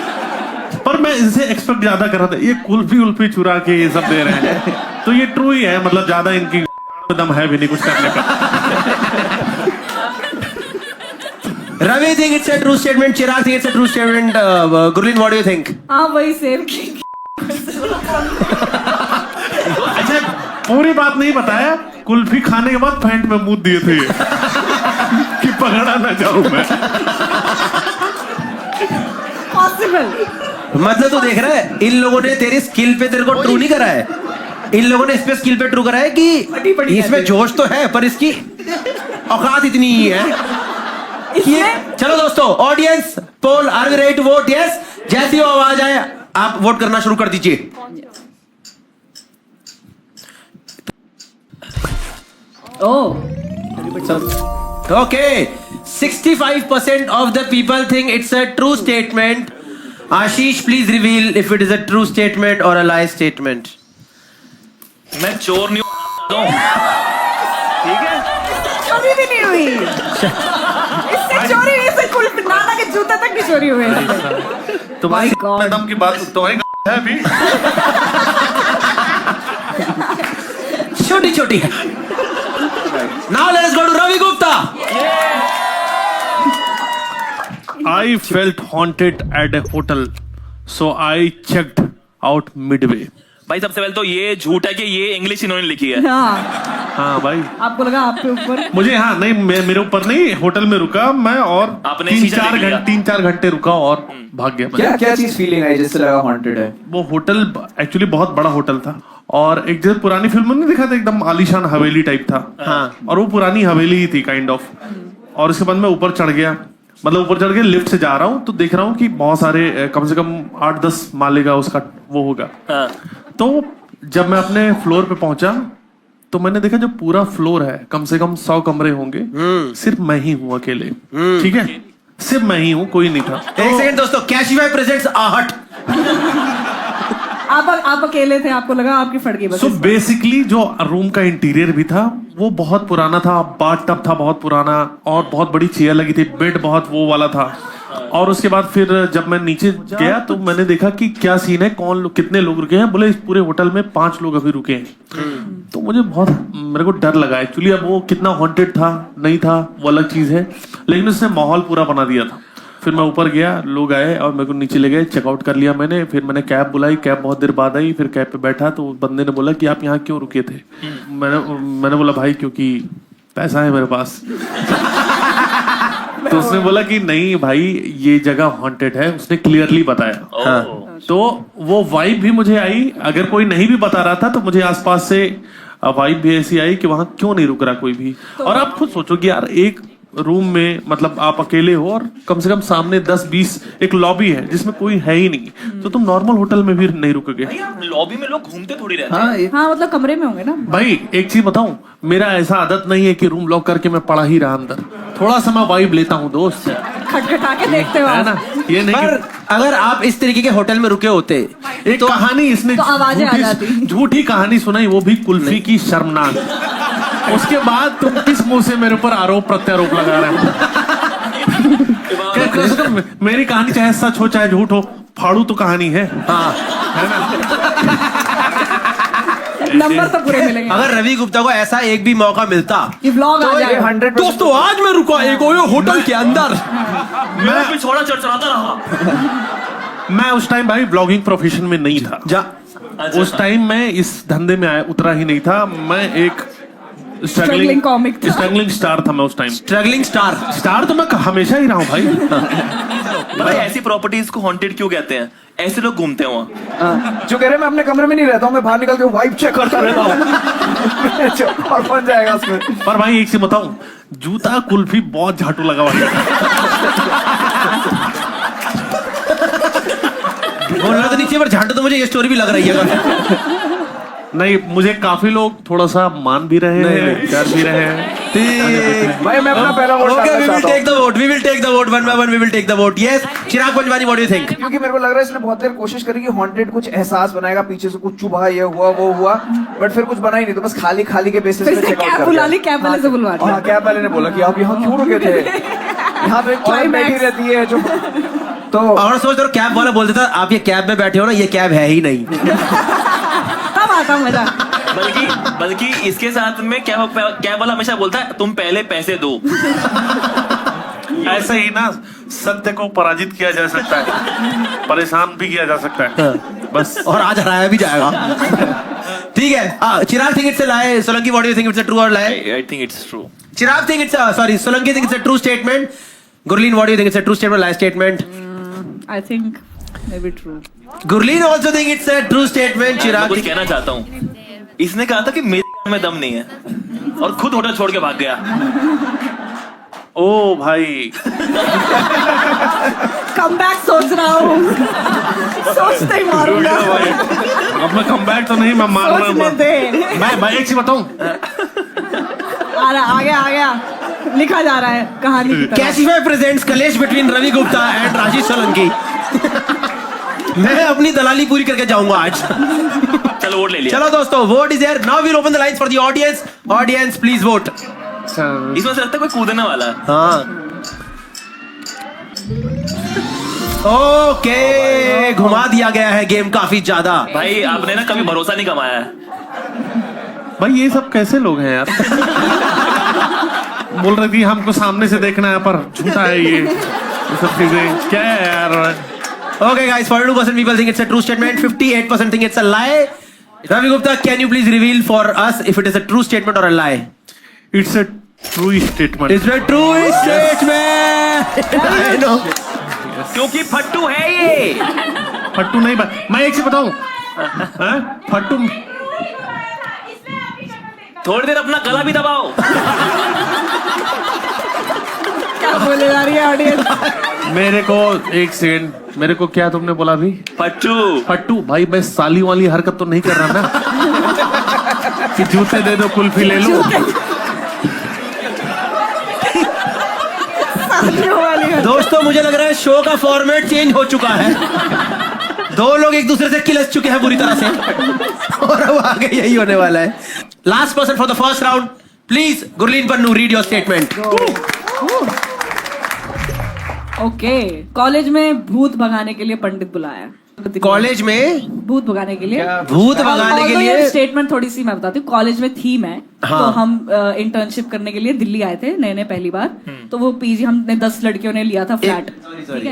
पर मैं इनसे एक्सपेक्ट ज्यादा कर रहा था, ये कुल्फी चुरा के ये सब दे रहे हैं, तो ये ट्रू ही है, मतलब ज्यादा इनकी दम है भी नहीं कुछ करने का। Ravi think it's a true statement. Chirag think it's a true statement. Gurleen, what do you think? हाँ वही सेम। अच्छा, पूरी बात नहीं बताया, कुल्फी खाने के बाद पैंट में मुंह दिए थे ये। कि पकड़ा ना जाऊं मैं। पॉसिबल। मतलब तू देख रहा है, इन लोगों ने तेरी स्किल पे तेरे को ट्रू नहीं करा है, इन लोगों ने इस पे स्किल पे ट्रू करा है कि इसमें जोश तो है पर इसकी औकात इतनी ही है। चलो दोस्तों, audience poll, are we ready to vote? Yes. जैसी वो आवाज आए आप वोट करना शुरू कर दीजिए। Okay, 65% of the people think it's a true statement. Ashish, please reveal if it is a true statement or a lie statement. मैं चोर नहीं हूँ, ठीक है? कभी भी नहीं हुई। इससे चोरी हुई, इससे कुल नाना के जूते तक नहीं चोरी हुए। तुम्हारी मैडम की बात तुम्हारी है अभी। छोटी छोटी है। Now let us go to Ravi Gupta. I felt haunted at a hotel, so I checked out midway. भाई सबसे पहले तो ये झूठ है कि ये इंग्लिश इन्होंने लिखी है। हाँ, हाँ भाई, आपको लगा आपके ऊपर? मुझे हाँ नहीं, मेरे ऊपर नहीं, होटल में रुका मैं और आपने 3-4 घंटे रुका और भाग गया। क्या क्या चीज फीलिंग आई जिससे लगा हॉन्टेड है? वो होटल एक्चुअली बहुत बड़ा होटल था और एक जैसे पुरानी फिल्म में नहीं दिखा था, एकदम आलीशान हवेली टाइप था। हाँ। और वो पुरानी हवेली ही थी काइंड ऑफ। और उसके बाद मैं ऊपर चढ़ गया, मतलब ऊपर चढ़ के लिफ्ट से जा रहा हूँ तो देख रहा हूँ कि बहुत सारे कम से कम 8-10 माले का उसका वो होगा। हाँ। तो जब मैं अपने फ्लोर पे पहुंचा तो मैंने देखा जो पूरा फ्लोर है कम से कम 100 कमरे होंगे, सिर्फ मैं ही हूँ अकेले। ठीक है, सिर्फ मैं ही हूँ, कोई नहीं था। एक सेकंड दोस्तों, कैशिफाई प्रेजेंट्स आहट। आप अकेले थे, आपको लगा आपकी फट गई बस। सो बेसिकली जो रूम का इंटीरियर भी था वो बहुत पुराना था, बाथ टब था बहुत पुराना और बहुत बड़ी चेयर लगी थी, बेड बहुत वो वाला था। और उसके बाद फिर जब मैं नीचे गया तो मैंने देखा कि क्या सीन है, कौन लोग, कितने लोग रुके हैं। बोले इस पूरे होटल में 5 लोग अभी रुके हैं। तो मुझे बहुत, मेरे को डर लगा एक्चुअली। अब वो कितना हॉन्टेड था नहीं था वो अलग चीज है, लेकिन उसने माहौल पूरा बना दिया था। फिर मैं ऊपर गया, लोग आए और मेरे को नीचे ले गए, चेकआउट कर लिया मैंने। फिर मैंने कैब बुलाई, कैब बहुत देर बाद आई। फिर कैब पे बैठा तो बंदे ने बोला कि आप यहाँ क्यों रुके थे? मैंने बोला भाई क्योंकि पैसा है मेरे पास। तो उसने बोला कि नहीं भाई ये जगह हॉन्टेड है, उसने क्लियरली बताया। हाँ। तो वो वाइब भी मुझे आई, अगर कोई नहीं भी बता रहा था तो मुझे आसपास से वाइब भी ऐसी आई कि वहां क्यों नहीं रुक रहा कोई भी। और आप खुद सोचो कि यार एक रूम में मतलब आप अकेले हो और कम से कम सामने 10-20 एक लॉबी है जिसमें कोई है ही नहीं, तो तुम नॉर्मल होटल में भी नहीं रुकोगे। लॉबी में लोग घूमते थोड़ी रहते हैं। हाँ मतलब कमरे में होंगे ना। भाई एक चीज बताऊं, मेरा ऐसा आदत नहीं है कि रूम लॉक करके मैं पड़ा ही रहा अंदर, थोड़ा सा मैं वाइब लेता हूँ दोस्त, खटखटा के देखते हो है ना। ये नहीं पर अगर आप इस तरीके के होटल में रुके होते, एक तो कहानी इसने तो आवाजें आ जाती। झूठी कहानी सुनाई, वो भी कुल्फी की, शर्मनाक। उसके बाद तुम किस मुंह से मेरे ऊपर आरोप प्रत्यारोप लगा रहे हो? मेरी कहानी चाहे सच हो चाहे झूठ हो, फाड़ू तो कहानी है। हाँ, है ना। नंबर तो पूरे मिलेंगे। अगर रवि गुप्ता को ऐसा एक भी मौका मिलता, ये व्लॉग आ जाएगा। 100% दोस्तों आज मैं रुका एक होटल के अंदर, मैं भी छोड़ा चढ़चढ़ाता रहा। मैं उस टाइम भाई ब्लॉगिंग प्रोफेशन में नहीं था। उस टाइम मैं इस धंधे में उतरा ही नहीं था। मैं एक स्ट्रगलिंग कॉमिक था, स्ट्रगलिंग स्टार था मैं उस टाइम। स्ट्रगलिंग स्टार तो मैं हमेशा ही रहा हूँ भाई। भाई ऐसी प्रॉपर्टीज को हॉन्टेड क्यों कहते हैं? ऐसे लोग घूमते हैं वहाँ। जो कह रहे मैं अपने कमरे में नहीं रहता हूँ, मैं बाहर निकल के वाइब चेक करता रहता हूँ और बन जाएगा उसमें। पर भाई एक चीज बताऊं, जूता कुल्फी बहुत झाटू लगा हुआ है। बोलना तो नहीं चाहिए पर झाटू तो मुझे ये स्टोरी भी लग रही है। नहीं, मुझे काफी लोग थोड़ा सा मान भी रहे हैं, कर भी रहे हैं। भाई मैं अपना पहला वोट Okay, डालना we will चाहता हूँ। take the vote. We will take the vote one by one. We will take the vote. Yes, Chirag Panjwani, what do you think? क्योंकि मेरे को लग रहा है इसने बहुत देर कोशिश करी कि हॉन्टेड कुछ एहसास बनाएगा, पीछे से कुछ चुभा, ये हुआ वो हुआ, बट फिर कुछ बना ही नहीं, तो बस खाली खाली के बेसिस पे चेक आउट कैब कर बुला दिया। ली, कैब वाले से बुलवा दिया। हाँ, कैब वाले ने बोला कि आप यहाँ क्यों रुके थे, यहाँ तो एक औरत बैठी रहती है जो, तो और सोच रहा कैब वाला बोल देता आप ये कैब में बैठे हो ना, ये कैब है ही नहीं। तब आता मजा। बल्कि इसके साथ में कैब वाला हमेशा बोलता है तुम पहले पैसे दो। ऐसे ही ना सत्य को पराजित किया जा सकता है, परेशान भी किया जा सकता है, बस। और आज हराया भी जाएगा। ठीक है, Chirag think it's a lie, Solanki what do you think, it's a true और lie? I think it's true. Chirag think it's sorry, Solanki think it's a true statement. Gurleen what do you think, it's a true statement, lie statement? I think may be true. Gurleen also think it's a true statement. Chirag कुछ कहना चाहता हूँ, इसने कहा था कि मेरे में दम नहीं है और खुद होटल छोड़ के भाग गया। ओ भाई, कम बैक सोच रहा हूँ, सोचते ही मारूंगा। अब मैं कम बैक तो नहीं, मैं मार रहा सोचने हूँ। दे। मैं एक चीज बताऊं, आ गया लिखा जा रहा है कहानी की तरह। कैशिफाई प्रेजेंट्स कलेश बिटवीन रवि गुप्ता एंड राजेश सोलंकी। मैं अपनी दलाली पूरी करके जाऊंगा आज। चलो वोट ले लिया। चलो दोस्तों, vote is there. Now we'll open the lines for the audience. Audience please vote. इसमें से लगता है कोई कूदने वाला है। हाँ, ओके, घुमा दिया गया है गेम काफी ज्यादा। भाई आपने ना कभी भरोसा नहीं कमाया है। भाई ये सब कैसे लोग हैं यार? बोल रहे थी हमको सामने से देखना है, पर झूठा है ये सब चीजें, क्या है यार? Okay, guys, 42% people think it's a true statement. 58% think it's a lie. Ravi Gupta, can you please reveal for us if it is a true statement or a lie? It's a true statement. It's a true statement. I know. क्योंकि फट्टू है ये। फट्टू नहीं, मैं एक चीज बताऊं, फट्टू थोड़ी देर अपना गला भी दबाओ। क्या बोले जा रही है ऑडियंस? मेरे को एक सेकंड, मेरे को क्या तुमने बोला अभी? फट्टू भाई, मैं साली वाली हरकत तो नहीं कर रहा ना कि जूते दे दो कुल्फी ले लूं। दोस्तों, मुझे लग रहा है शो का फॉर्मेट चेंज हो चुका है। दो लोग एक दूसरे से किलस चुके हैं बुरी तरह से, और अब आगे यही होने वाला है। Last person for the first round, please Gurleen Pannu, read your statement. Okay, college में भूत भगाने के लिए पंडित बुलाया। कॉलेज में भूत भगाने के लिए, भूत भगाने के लिए स्टेटमेंट थोड़ी सी मैं बताती हूँ। कॉलेज में थीम है, हाँ। तो हम इंटर्नशिप करने के लिए दिल्ली आए थे नए पहली बार। तो वो पीजी हमने 10 लड़कियों ने लिया था फ्लैट।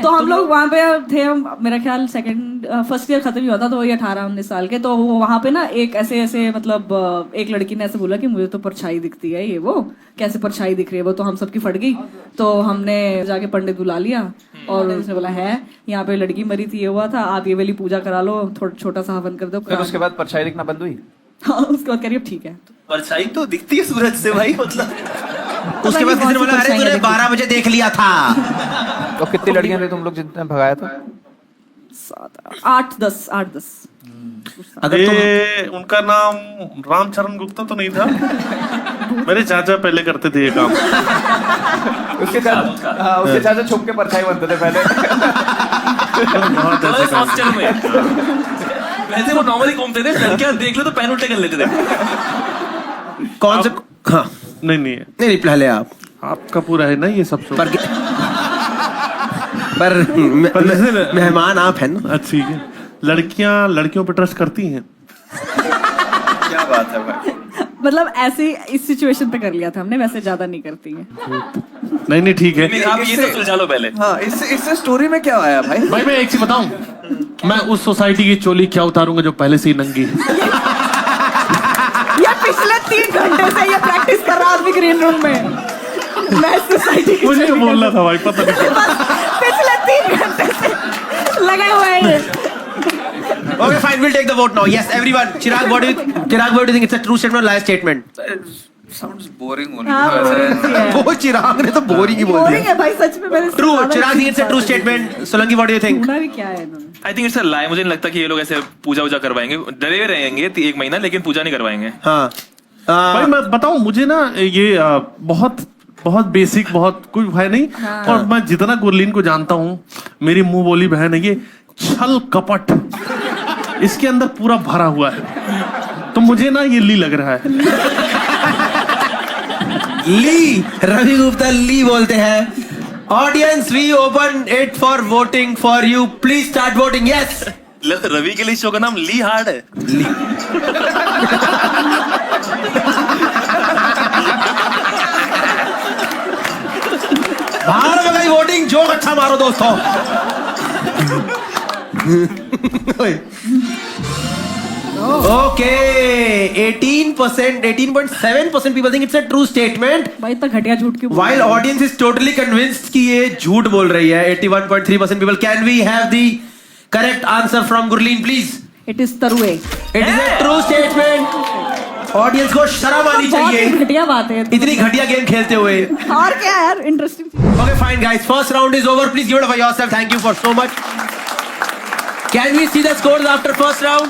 तो हम लोग वहां पे थे, मेरा ख्याल फर्स्ट ईयर खत्म ही होता, तो वही 18-19 साल के। तो वहां पे ना एक ऐसे मतलब एक लड़की ने ऐसे बोला कि मुझे तो परछाई दिखती है, ये वो कैसे परछाई दिख रही है वो, तो हम सबकी फट गई। तो हमने जाके पंडित बुला लिया और उसने बोला है यहाँ पे लड़की मरी थी, ये हुआ था, आप ये वाली पूजा करा लो, थोड़ा छोटा सा हवन कर दो। फिर उसके बाद परछाई दिखना बंद हुई। हाँ, उसके बाद करिए ठीक है। परछाई तो दिखती है सूरज से भाई, मतलब। उसके बाद किसी ने बोला अरे तूने 12 बजे देख लिया था। तो कितनी लड़कियां थी तुम लोग जितने भगाया था? 8-10। अगर ये उनका नाम रामचरण गुप्ता तो नहीं था? मेरे चाचा पहले करते थे ये काम। उसके चाचा छुप के परछाई बनते थे पहले। हॉस्टल में वैसे वो नॉर्मली घूमते थे, लड़कियां देख लो तो पैन उल्टे कर लेते थे। कौन से? हाँ, नहीं पहले आपका पूरा है ना ये सब पर मेहमान आप हैं ना। ठीक है, लड़कियों पे ट्रस्ट करती हैं? क्या बात है भाई। मतलब ऐसे इस सिचुएशन पे कर लिया था हमने, वैसे ज्यादा नहीं करती हैं। नहीं ठीक है। आप ये सब सुलझा लो पहले। हाँ, इससे स्टोरी में क्या आया भाई? भाई मैं एक चीज बताऊं, मैं उस सोसाइटी की चोली क्या उतारूंगा जो पहले से ही नंगी है। ये पिछले 3 घंटे से ये प्रैक्टिस कर रहा आदमी ग्रीन रूम में। मैं सोसाइटी की मुझे बोलना था भाई, पता नहीं पिछले 3 घंटे से लगा हुआ है। Okay, fine, we'll take the vote now. Yes, everyone. Chirag, what do you think it's a true statement or lie statement? Sounds boring वो चिराग ने तो बोरिंग ही बोल बोरिंग दिया है भाई सच में मैंने true Chirag it's a true statement Solanki what do you think ढूंढा भी क्या है इन्होंने आई थिंक इट्स अ लाई। मुझे नहीं लगता कि ये लोग ऐसे पूजा वूजा करवाएंगे, डरे हुए रहेंगे 1 महीना, लेकिन पूजा नहीं करवाएंगे। हाँ भाई मैं बताऊं, मुझे ना ये बहुत बहुत बेसिक, बहुत कुछ है नहीं। और मैं जितना गुरलीन को जानता हूँ, मेरी मुंह बोली बहन है, ये छल कपट इसके अंदर पूरा भरा हुआ है। तो मुझे ना ये ली लग रहा है। ली, रवि गुप्ता ली बोलते हैं। Audience we open it for voting for you, please start voting. Yes, Ravi के लिए शो का नाम ली हार्ड है। ली बाहर में गई वोटिंग, जोक अच्छा मारो दोस्तों। Okay 18%, 18.7% people think it's a true statement. भाई इतना घटिया झूठ क्यों While audience is totally convinced कि ये झूठ बोल रही है, 81.3% people. Can we have the correct answer from Gurleen, please? It is true. It is a true statement. Audience को शर्म आनी चाहिए बहुत घटिया बात है इतनी घटिया गेम खेलते हुए। और क्या यार interesting. Okay, fine, guys. First round is over. Please give it up for yourself. Thank you for so much. Can we see the scores after first round?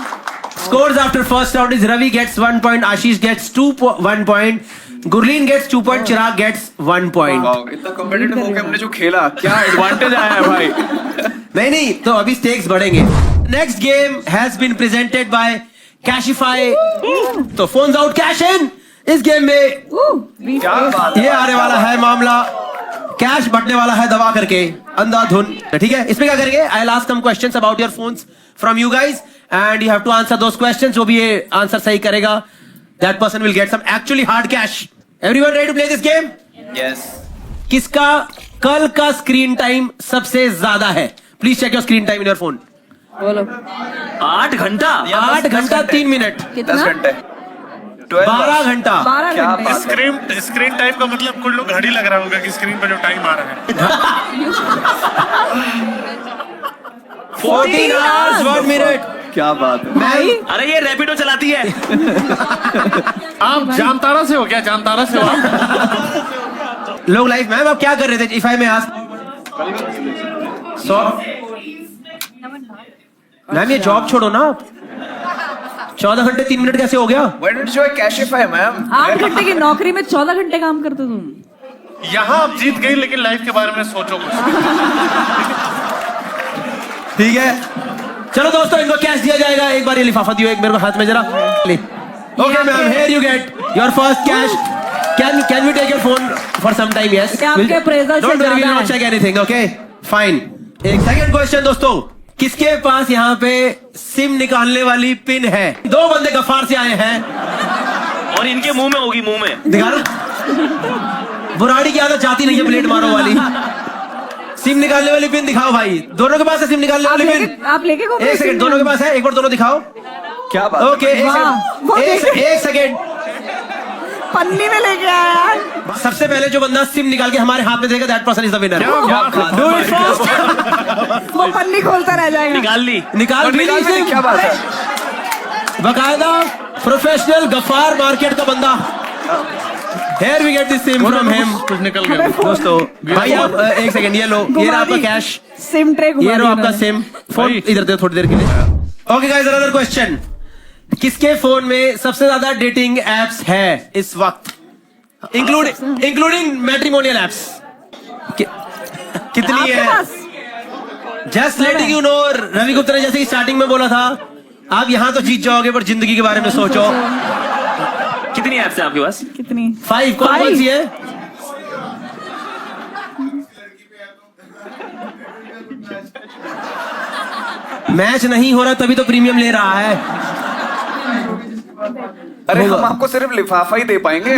Scores after first round is Ravi gets 1 point, Ashish gets 1 point, Gurleen gets 2 point, Chirag gets 1 point. इतना competitive होके हमने जो खेला, क्या advantage आया है भाई। नहीं, तो अभी stakes बढ़ेंगे। Next game has been presented by Cashify. तो phones out, cash in. इस गेम में क्या बात ये आने वाला है मामला, कैश बढ़ने वाला है दबा करके अंधाधुन। ठीक है, इसमें क्या करेंगे? I'll ask some questions about your phones from you guys and you have to answer those questions. जो भी ये आंसर सही करेगा, that person will get some actually hard cash. Everyone ready to play this game? Yes. किसका कल का screen time सबसे ज्यादा है? Please check your screen time in your phone. बोलो 8 घंटा 8 घंटा 3 मिनट, 10 घंटे, 12 घंटा। 12 क्या घंटे। बात है। स्क्रीन टाइम का मतलब कुछ लोग घड़ी लग रहा होगा कि स्क्रीन पर जो टाइम आ रहा है। 14 hours 1 minute। क्या बात है। भाई अरे ये रैपिडो चलाती है। आप जामताड़ा से हो क्या? जामताड़ा से हो आप? लोग लाइफ मैम आप क्या कर रहे थे? इफ आई में आस्क मैम ये जॉब छोड़ो ना आप। 14 घंटे 3 मिनट कैसे हो गया? Why don't you Cashify, ma'am? 8 घंटे की नौकरी में 14 घंटे काम करते तुम। यहाँ आप जीत गई, लेकिन लाइफ के बारे में सोचो कुछ। ठीक है, चलो दोस्तों इनको कैश दिया जाएगा। एक बार ये लिफाफा दियो एक मेरे को हाथ में जरा। Okay ma'am, here you get your first cash. Can we take your phone for some time? Yes. आपके appraisal से Don't worry, we'll ज्यादा not है। check anything. Okay, fine. एक सेकंड क्वेश्चन दोस्तों, किसके पास यहाँ पे सिम निकालने वाली पिन है? 2 बंदे गफ्फार से आए हैं और इनके मुंह में होगी, मुंह में। दिखा बुराड़ी की आदत जाती नहीं है प्लेट मारो वाली। सिम निकालने वाली पिन दिखाओ भाई। दोनों के पास है सिम निकालने वाली पिन? आप लेके घूम एक सेकंड, दोनों के पास है? एक बार दोनों दिखाओ। क्या बात है। ओके, एक सेकंड, पन्नी में लेके आया यार। सबसे पहले जो बंदा सिम निकाल के हमारे हाथ में देगा, that person is the winner. Do it fast. वो पन्नी खोलता रह जाएगा। निकाल ली। निकाल भी ली सिम। क्या बात है। बकायदा प्रोफेशनल गफ्फार मार्केट का बंदा। Here we get this sim from him. कुछ निकल गया। दोस्तों भाई आप एक सेकंड, ये लो, ये रहा आपका कैश, सिम ट्रे घुमा ये लो दी आपका उन्होंने। सिम। फोन इधर दे थोड़ी देर के लिए। Okay guys, another question. किसके फोन में सबसे ज्यादा डेटिंग एप्स है इस वक्त, इंक्लूडिंग मैट्रिमोनियल एप्स? कितनी आपके है? पास? Just letting you know, Ravi Gupta ने जैसे कि स्टार्टिंग में बोला था, आप यहाँ तो जीत जाओगे पर जिंदगी के बारे में सोचो। कितनी ऐप्स है आपके पास? कितनी? 5 कौन सी है? मैच नहीं हो रहा तभी तो प्रीमियम ले रहा है। अरे हम आपको सिर्फ लिफाफा ही दे पाएंगे।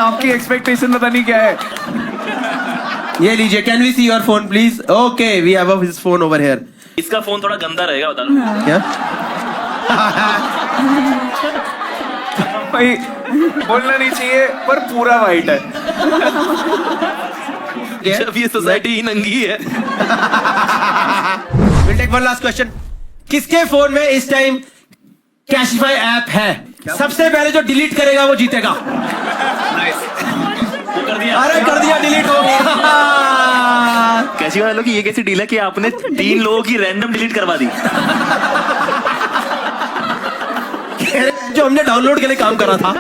आपकी एक्सपेक्टेशन पता नहीं क्या है। ये लीजिए, can we see your phone please? Okay, we have his phone over here. इसका फोन थोड़ा गंदा रहेगा, बता दो। क्या? भाई बोलना नहीं चाहिए पर पूरा वाइट है। जब ये सोसाइटी ही नंगी है। We'll take one last question. किसके फोन में इस टाइम कैशिफाई ऐप है? सबसे पहले जो डिलीट करेगा वो जीतेगा। वो कर दिया। अरे कर दिया, डिलीट हो गया। कैसी बात है कि ये कैसी डील है कि आपने 3 लोगों की रैंडम डिलीट करवा दी। जो हमने डाउनलोड के लिए काम करा था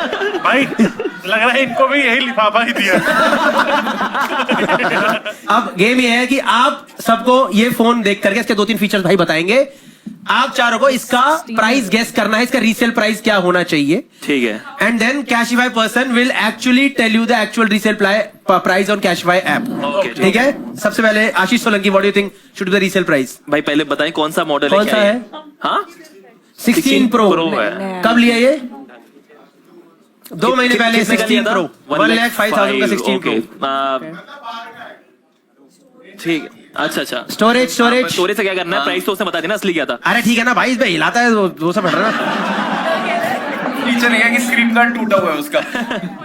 भाई लग रहा है इनको भी यही लिफाफा ही दिया। अब गेम ये है कि आप सबको ये फोन देख करके इसके 2-3 फीचर्स भाई बताएंगे। आप चारों को इसका प्राइस गेस करना है, इसका रीसेल प्राइस क्या होना चाहिए। ठीक है। And then Cashify person will actually tell you the actual resale price on Cashify app. ठीक है। सबसे पहले Ashish Solanki, what do you think should be the resale price? भाई पहले बताएं कौन सा मॉडल कौन सा है? हाँ 16 प्रो है। कब लिया ये? 2 महीने पहले 16 प्रो 1,05,000 का 16 प्रो। ठीक है। अच्छा स्टोरेज स्टोरेज से क्या करना है? प्राइस तो उसने बता देना असली क्या था। अरे ठीक है ना भाई, इसमें हिलाता है वो सब हट रहा है। फीचर नहीं है कि स्क्रीन गार्ड टूटा हुआ है उसका।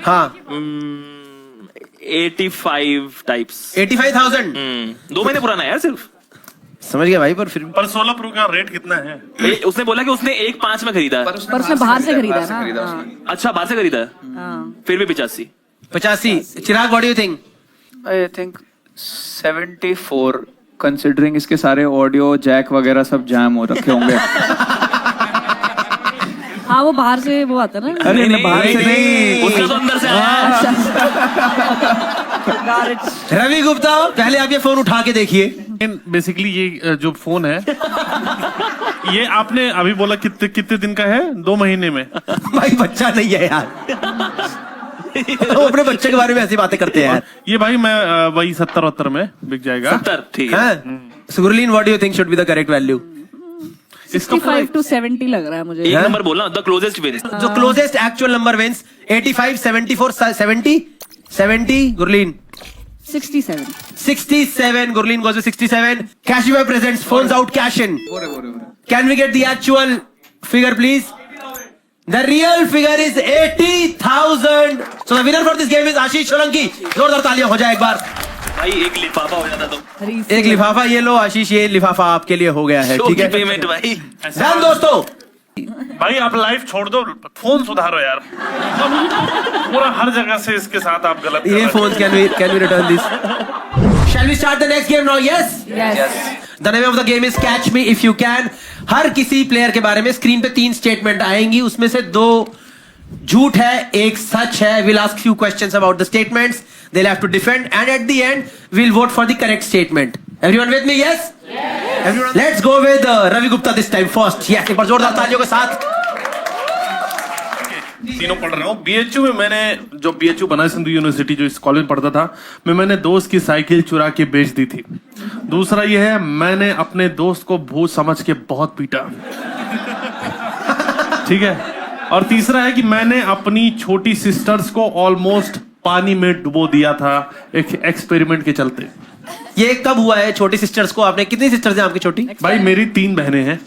हाँ 85 टाइप्स 85,000 2 महीने पुराना है यार सिर्फ। समझ गया भाई, पर फिर पर 16 प्रो का रेट कितना है? उसने बोला कि उसने 1.5 में खरीदा है। पर उसने बाहर से खरीदा ना। अच्छा बाहर से खरीदा है। फिर भी 85। Chirag, what do you think? I think 74 considering इसके सारे ऑडियो जैक वगैरह सब जैम हो रखे होंगे। हाँ वो बाहर से वो आता ना। अरे बाहर से नहीं, उसका तो अंदर से आया। रवि गुप्ता, पहले आप ये फोन उठा के देखिए। बेसिकली ये जो फोन है ये आपने अभी बोला कितने दिन का है? 2 महीने में। भाई बच्चा नहीं है यार। वो अपने बच्चे के बारे में ऐसी बातें करते हैं यार। ये भाई मैं वही 70-72 में बिक जाएगा। 70 ठीक है। Gurleen, what do you think should be the correct value? 65 to 70 लग रहा है मुझे। एक नंबर बोलना, द क्लोजेस्ट विंस। जो closest actual number wins. 85, 74, 70 Gurleen 67 67 Gurleen goes with 67. Cashify presents phones out cash in. Can we get the actual figure please? The real figure is 80,000. So the winner for this game is Ashish Solanki. जोरदार तालियां हो जाए एक बार। भाई एक लिफाफा हो जाता तो। एक लिफाफा ये लो आशीष, ये लिफाफा आपके लिए हो गया है। ठीक है पेमेंट भाई। डन दोस्तों। भाई आप लाइफ छोड़ दो, फोन सुधारो यार। पूरा हर जगह से इसके साथ आप गलत कर रहे ये हैं। Phone can we return this? Shall we start the next game now? Yes. The name of the game is Catch Me If You Can. हर किसी प्लेयर के बारे में स्क्रीन पे 3 स्टेटमेंट आएंगी, उसमें से 2 झूठ है, 1 सच है। We'll ask few questions about the statements. They'll have to defend, and at the end we'll vote for the correct statement. Everyone with me? Yes. Everyone. Let's go with Ravi Gupta this time first. Yes. एक बार जोरदार तालियों के साथ। तीनों पढ़ रहा हूँ। बीएचयू में मैंने जो बीएचयू बना सिंधु यूनिवर्सिटी जो इस कॉलेज में पढ़ता था, मैंने दोस्त की साइकिल चुरा के बेच दी थी। दूसरा ये है, मैंने अपने दोस्त को भूत समझ के बहुत पीटा। ठीक है। और तीसरा है कि मैंने अपनी छोटी सिस्टर्स को ऑलमोस्ट पानी में डुबो दिया था एक एक्सपेरिमेंट के चलते। ये कब हुआ है? छोटी सिस्टर्स को आपने, कितनी सिस्टर्स हैं आपकी छोटी? भाई मेरी 3 बहनें हैं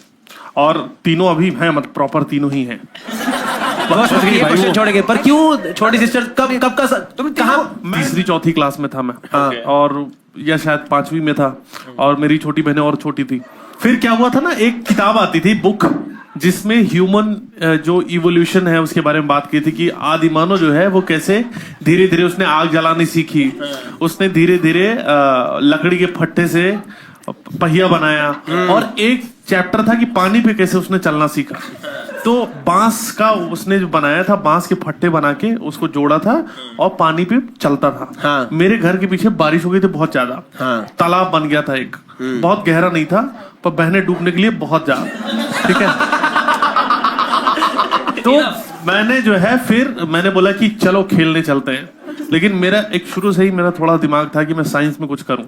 और तीनों अभी हैं, मतलब प्रॉपर तीनों ही हैं। क्वेश्चन छोड़ेंगे, पर क्यों छोटी सिस्टर? कब का कहाँ? 3री 4थी क्लास में था मैं। और या शायद 5वीं में था, और मेरी छोटी बहनें और छोटी थी। फिर क्या हुआ था ना, एक किताब आती थी बुक, जिसमें ह्यूमन जो इवोल्यूशन है उसके बारे में बात की थी कि आदिमानव जो है वो कैसे धीरे धीरे उसने आग जलानी सीखी, उसने धीरे धीरे लकड़ी के फट्टे से पहिया बनाया, और एक चैप्टर था कि पानी पे कैसे उसने चलना सीखा। तो बांस का उसने जो बनाया था, बांस के फट्टे बना के उसको जोड़ा था और पानी पे चलता था। हाँ। मेरे मेरे घर के पीछे बारिश हो गई थी बहुत ज्यादा। हाँ। तालाब बन गया था एक, बहुत गहरा नहीं था, पर बहनें डूबने के लिए बहुत ज्यादा। ठीक है। तो मैंने जो है, फिर मैंने बोला कि चलो खेलने चलते हैं, लेकिन मेरा एक शुरू से ही मेरा थोड़ा दिमाग था कि मैं साइंस में कुछ करूं।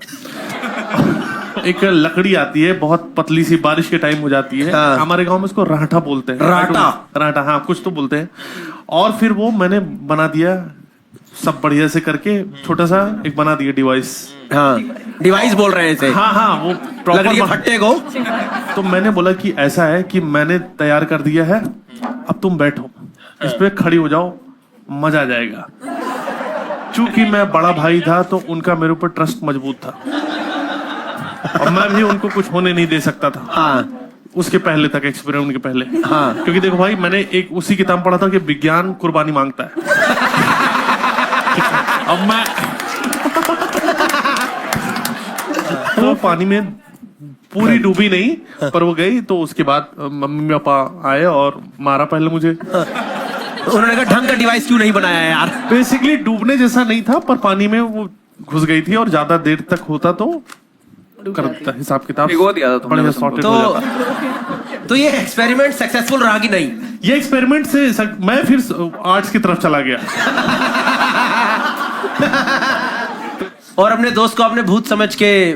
एक लकड़ी आती है बहुत पतली सी, बारिश के टाइम हो जाती है। हाँ। हमारे गांव में इसको राठा बोलते हैं। राठा, हाँ कुछ तो बोलते हैं। और फिर वो मैंने बना दिया सब बढ़िया से करके, छोटा सा एक बना दिया डिवाइस। हाँ, डिवाइस बोल रहे हैं इसे। हाँ वो लकड़ी के फट्टे को। तो मैंने बोला कि ऐसा है कि मैंने तैयार कर दिया है, अब तुम बैठो इस पे, खड़ी हो जाओ, मजा आ जाएगा। चूंकि मैं बड़ा भाई था तो उनका मेरे ऊपर ट्रस्ट मजबूत था, और मैं भी उनको कुछ होने नहीं दे सकता था। हाँ। उसके पहले तक, एक्सपेरिमेंट के पहले। हाँ। क्योंकि देखो भाई, मैंने एक उसी किताब में पढ़ा था कि विज्ञान कुर्बानी मांगता है। अब मैं तो पानी में पूरी डूबी नहीं, पर वो गई, तो उसके बाद मम्मी पापा आए और मारा पहले मुझे। उन्होंने कहा ढंग का डिवाइस क्यों नहीं बनाया है यार। बेसिकली डूबने जैसा नहीं था, पर पानी में वो घुस गई थी और ज्यादा देर तक होता तो करता हिसाब किताब भिगो दिया था तुमने बढ़िया बस sorted हो जाता। तो ये एक्सपेरिमेंट सक्सेसफुल रहा कि नहीं? ये एक्सपेरिमेंट से मैं फिर आर्ट्स की तरफ चला गया। और अपने दोस्त को आपने भूत समझ के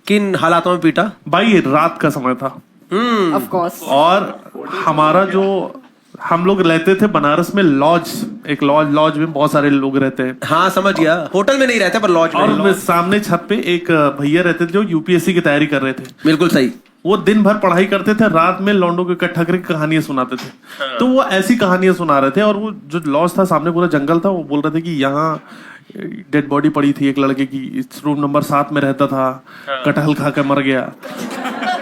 किन हालातों में पीटा? भाई रात का समय था ऑफ कोर्स। और हमारा जो हम लोग रहते थे बनारस में, लॉज, एक लॉज में बहुत सारे लोग रहते हैं। हाँ समझ गया, होटल में नहीं रहते पर लॉज में। और सामने छत पे एक भैया रहते थे जो यूपीएससी की तैयारी कर रहे थे। बिल्कुल सही। वो दिन भर पढ़ाई करते थे, रात में लौंडों को इकट्ठा करके कहानियां सुनाते थे। तो वो ऐसी कहानियां सुना रहे थे, और वो जो लॉज था सामने पूरा जंगल था, वो बोल रहे थे कि यहाँ डेड बॉडी पड़ी थी एक लड़के की, इस रूम नंबर 7 में रहता था, कटहल खा के मर गया।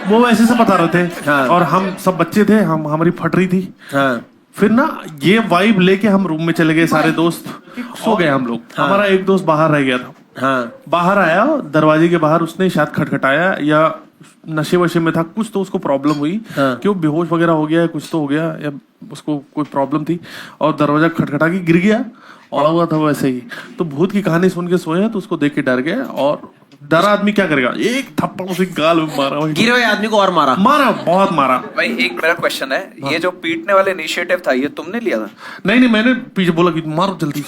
वो ऐसे से बता रहे थे। हाँ। और हम सब बच्चे थे, हमारी फट रही थी। हाँ। फिर ना ये वाइब लेके हम रूम में चले गए, सारे दोस्त सो गए हम लोग। हाँ। हमारा एक दोस्त बाहर रह गया था। हाँ। बाहर आया, दरवाजे के बाहर उसने शायद खटखटाया, या नशे वशे में था कुछ, तो उसको प्रॉब्लम हुई। हाँ। कि वो बेहोश वगैरह हो गया है, कुछ तो हो गया, या उसको कोई प्रॉब्लम थी, और दरवाजा खटखटा के गिर गया, पड़ा हुआ था वैसे ही। तो भूत की कहानी सुन के सोए, तो उसको देख के डर गए, और डरा आदमी क्या करेगा, एक थप्पड़ उसे गाल में मारा। गिरे हुए आदमी को और मारा? बहुत मारा। भाई एक मेरा क्वेश्चन है, ये जो पीटने वाला इनिशिएटिव था, ये तुमने लिया था? नहीं, मैंने पीछे बोला कि मारो जल्दी।